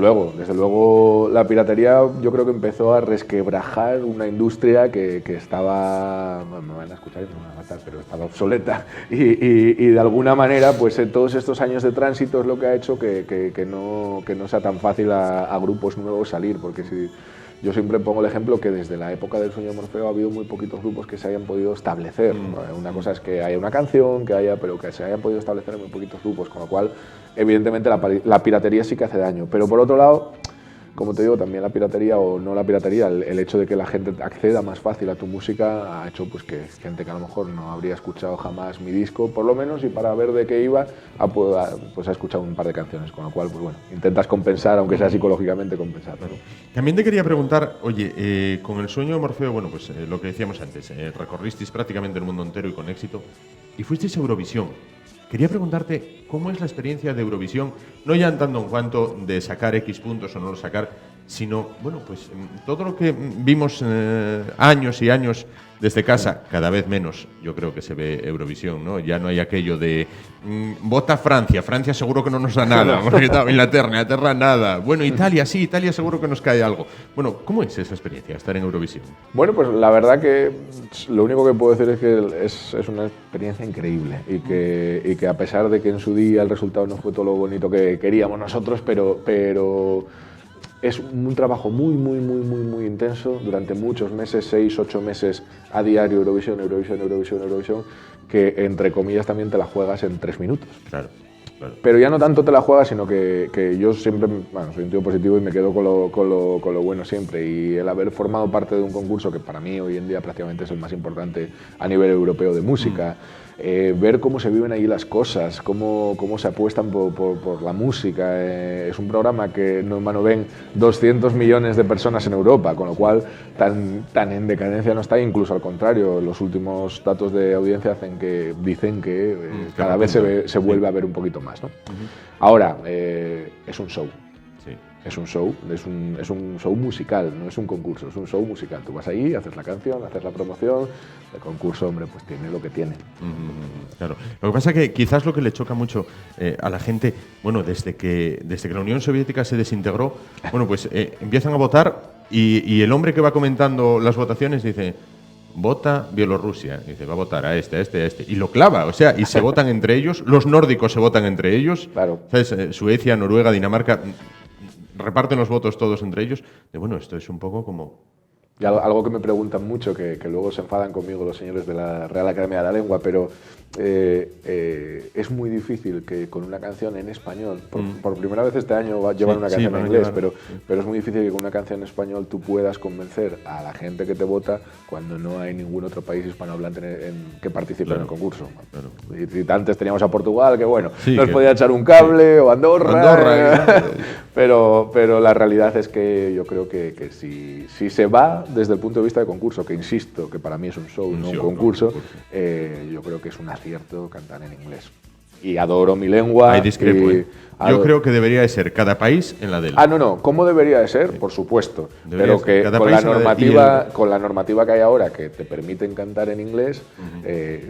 luego la piratería yo creo que empezó a resquebrajar una industria que estaba, bueno, me van a escuchar y me van a matar, pero estaba obsoleta y de alguna manera pues en todos estos años de tránsito es lo que ha hecho que no sea tan fácil a grupos nuevos salir, porque si yo siempre pongo el ejemplo que desde la época del Sueño de Morfeo ha habido muy poquitos grupos que se hayan podido establecer. Una cosa es que haya una canción, pero que se hayan podido establecer en muy poquitos grupos, con lo cual, evidentemente, la piratería sí que hace daño. Pero por otro lado, como te digo, también la piratería o no la piratería, el hecho de que la gente acceda más fácil a tu música ha hecho pues, que gente que a lo mejor no habría escuchado jamás mi disco, por lo menos, y para ver de qué iba, ha escuchado un par de canciones, con lo cual, pues bueno, intentas compensar, aunque sea psicológicamente compensar. ¿No? También te quería preguntar, oye, con el Sueño de Morfeo, bueno, pues lo que decíamos antes, recorristeis prácticamente el mundo entero y con éxito, y fuisteis a Eurovisión. Quería preguntarte cómo es la experiencia de Eurovisión, no ya en tanto en cuanto de sacar X puntos o no sacar, sino, bueno, pues todo lo que vimos años y años desde casa, cada vez menos yo creo que se ve Eurovisión, ¿no? Ya no hay aquello de vota Francia, Francia seguro que no nos da nada, Inglaterra nada, bueno, Italia sí, Italia seguro que nos cae algo. Bueno, ¿cómo es esa experiencia, estar en Eurovisión? Bueno, pues la verdad que lo único que puedo decir es que es una experiencia increíble y que a pesar de que en su día el resultado no fue todo lo bonito que queríamos nosotros, pero es un trabajo muy intenso durante muchos meses, 6, 8 meses a diario, Eurovisión, que entre comillas también te la juegas en 3 minutos. Claro. Pero ya no tanto te la juegas, sino que yo siempre, bueno, soy un tío positivo y me quedo con lo bueno siempre. Y el haber formado parte de un concurso que para mí hoy en día prácticamente es el más importante a nivel europeo de música, ver cómo se viven ahí las cosas, cómo se apuestan por la música. Es un programa que no en vano ven 200 millones de personas en Europa, con lo cual tan en decadencia no está, incluso al contrario, los últimos datos de audiencia dicen que cada vez se vuelve a ver un poquito más, ¿no? Ahora, es un show. Es un show, es un show musical, no es un concurso, es un show musical. Tú vas ahí, haces la canción, haces la promoción, el concurso, hombre, pues tiene lo que tiene. Claro. Lo que pasa es que quizás lo que le choca mucho a la gente, bueno, desde que la Unión Soviética se desintegró, bueno, pues empiezan a votar y el hombre que va comentando las votaciones dice: vota Bielorrusia, dice, va a votar a este, y lo clava, o sea, y se votan entre ellos, los nórdicos se votan entre ellos, claro. ¿Sabes? Suecia, Noruega, Dinamarca, reparten los votos todos entre ellos. Bueno, esto es un poco como... Y algo que me preguntan mucho, que luego se enfadan conmigo los señores de la Real Academia de la Lengua, pero es muy difícil que con una canción en español, por primera vez este año llevan una canción en inglés, pero es muy difícil que con una canción en español tú puedas convencer a la gente que te vota cuando no hay ningún otro país hispanohablante que participe en el concurso. Claro. Y antes teníamos a Portugal, que bueno, nos podía echar un cable, o Andorra pero la realidad es que yo creo que si se va desde el punto de vista de concurso, que insisto, que para mí es un show, no un concurso, yo creo que es un acierto cantar en inglés. Y adoro mi lengua. Hay discrepo, Yo creo que debería de ser cada país en la de él. No. ¿Cómo debería de ser? Por supuesto. Pero que con la normativa que hay ahora, que te permiten cantar en inglés,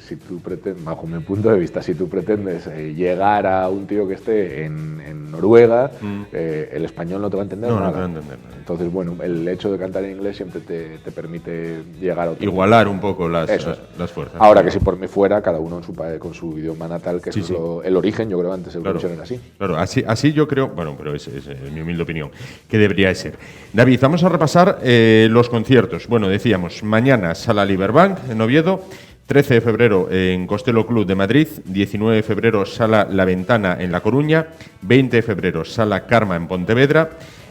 si tú pretendes, bajo mi punto de vista, si tú pretendes llegar a un tío que esté en Noruega, el español no te va a entender nada. No te va a entender nada. Entonces, bueno, el hecho de cantar en inglés siempre te permite llegar a otro. Igualar un poco las fuerzas. Ahora que si por mí fuera, cada uno con su idioma natal, que es el origen, yo creo que antes Eurovisión era así. Claro, así yo creo, bueno, pero es mi humilde opinión, que debería de ser. David, vamos a repasar los conciertos. Bueno, decíamos, mañana Sala Liberbank en Oviedo, 13 de febrero en Costello Club de Madrid, 19 de febrero Sala La Ventana en La Coruña, 20 de febrero Sala Karma en Pontevedra,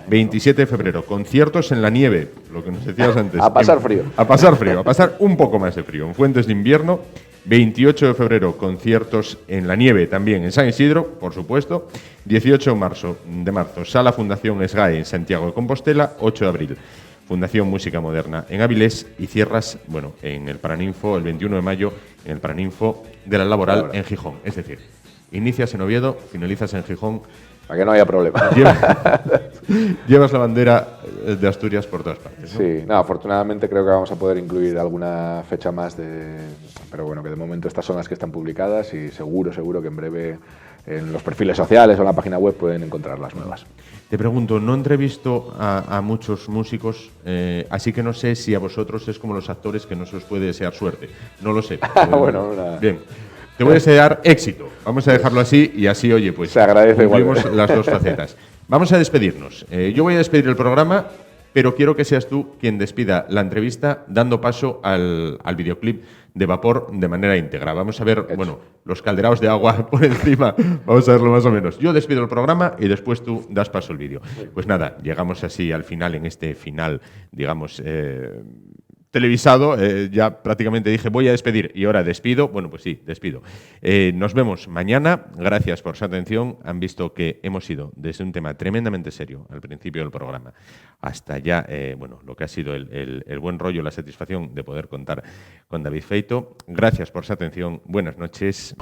27 de febrero conciertos en la nieve, lo que nos decías antes. A pasar frío. A pasar frío, a pasar un poco más de frío, en Fuentes de Invierno. 28 de febrero conciertos en la nieve también en San Isidro, por supuesto. 18 de marzo Sala Fundación SGAE en Santiago de Compostela. 8 de abril Fundación Música Moderna en Avilés, y cierras, bueno, en el Paraninfo el 21 de mayo, en el Paraninfo de la Laboral en Gijón. Es decir, inicias en Oviedo, finalizas en Gijón. Para que no haya problema. Llevas la bandera de Asturias por todas partes, ¿no? Sí, no, afortunadamente creo que vamos a poder incluir alguna fecha más, pero bueno, que de momento estas son las que están publicadas y seguro que en breve en los perfiles sociales o en la página web pueden encontrar las nuevas. Te pregunto, no entrevisto a muchos músicos, así que no sé si a vosotros es como los actores que no se os puede desear suerte. No lo sé. Bueno, bien. Te voy a desear éxito. Vamos a dejarlo así y así, oye, pues se agradece cumplimos igual. las dos facetas. Vamos a despedirnos. Yo voy a despedir el programa, pero quiero que seas tú quien despida la entrevista dando paso al videoclip de Vapor de manera íntegra. Vamos a ver, bueno, los calderaos de agua por encima. Vamos a verlo más o menos. Yo despido el programa y después tú das paso al vídeo. Pues nada, llegamos así al final, en este final, digamos, televisado. Ya prácticamente dije voy a despedir y ahora despido. Bueno, pues sí, despido. Nos vemos mañana. Gracias por su atención. Han visto que hemos ido desde un tema tremendamente serio al principio del programa hasta ya, bueno, lo que ha sido el buen rollo, la satisfacción de poder contar con David Feito. Gracias por su atención. Buenas noches.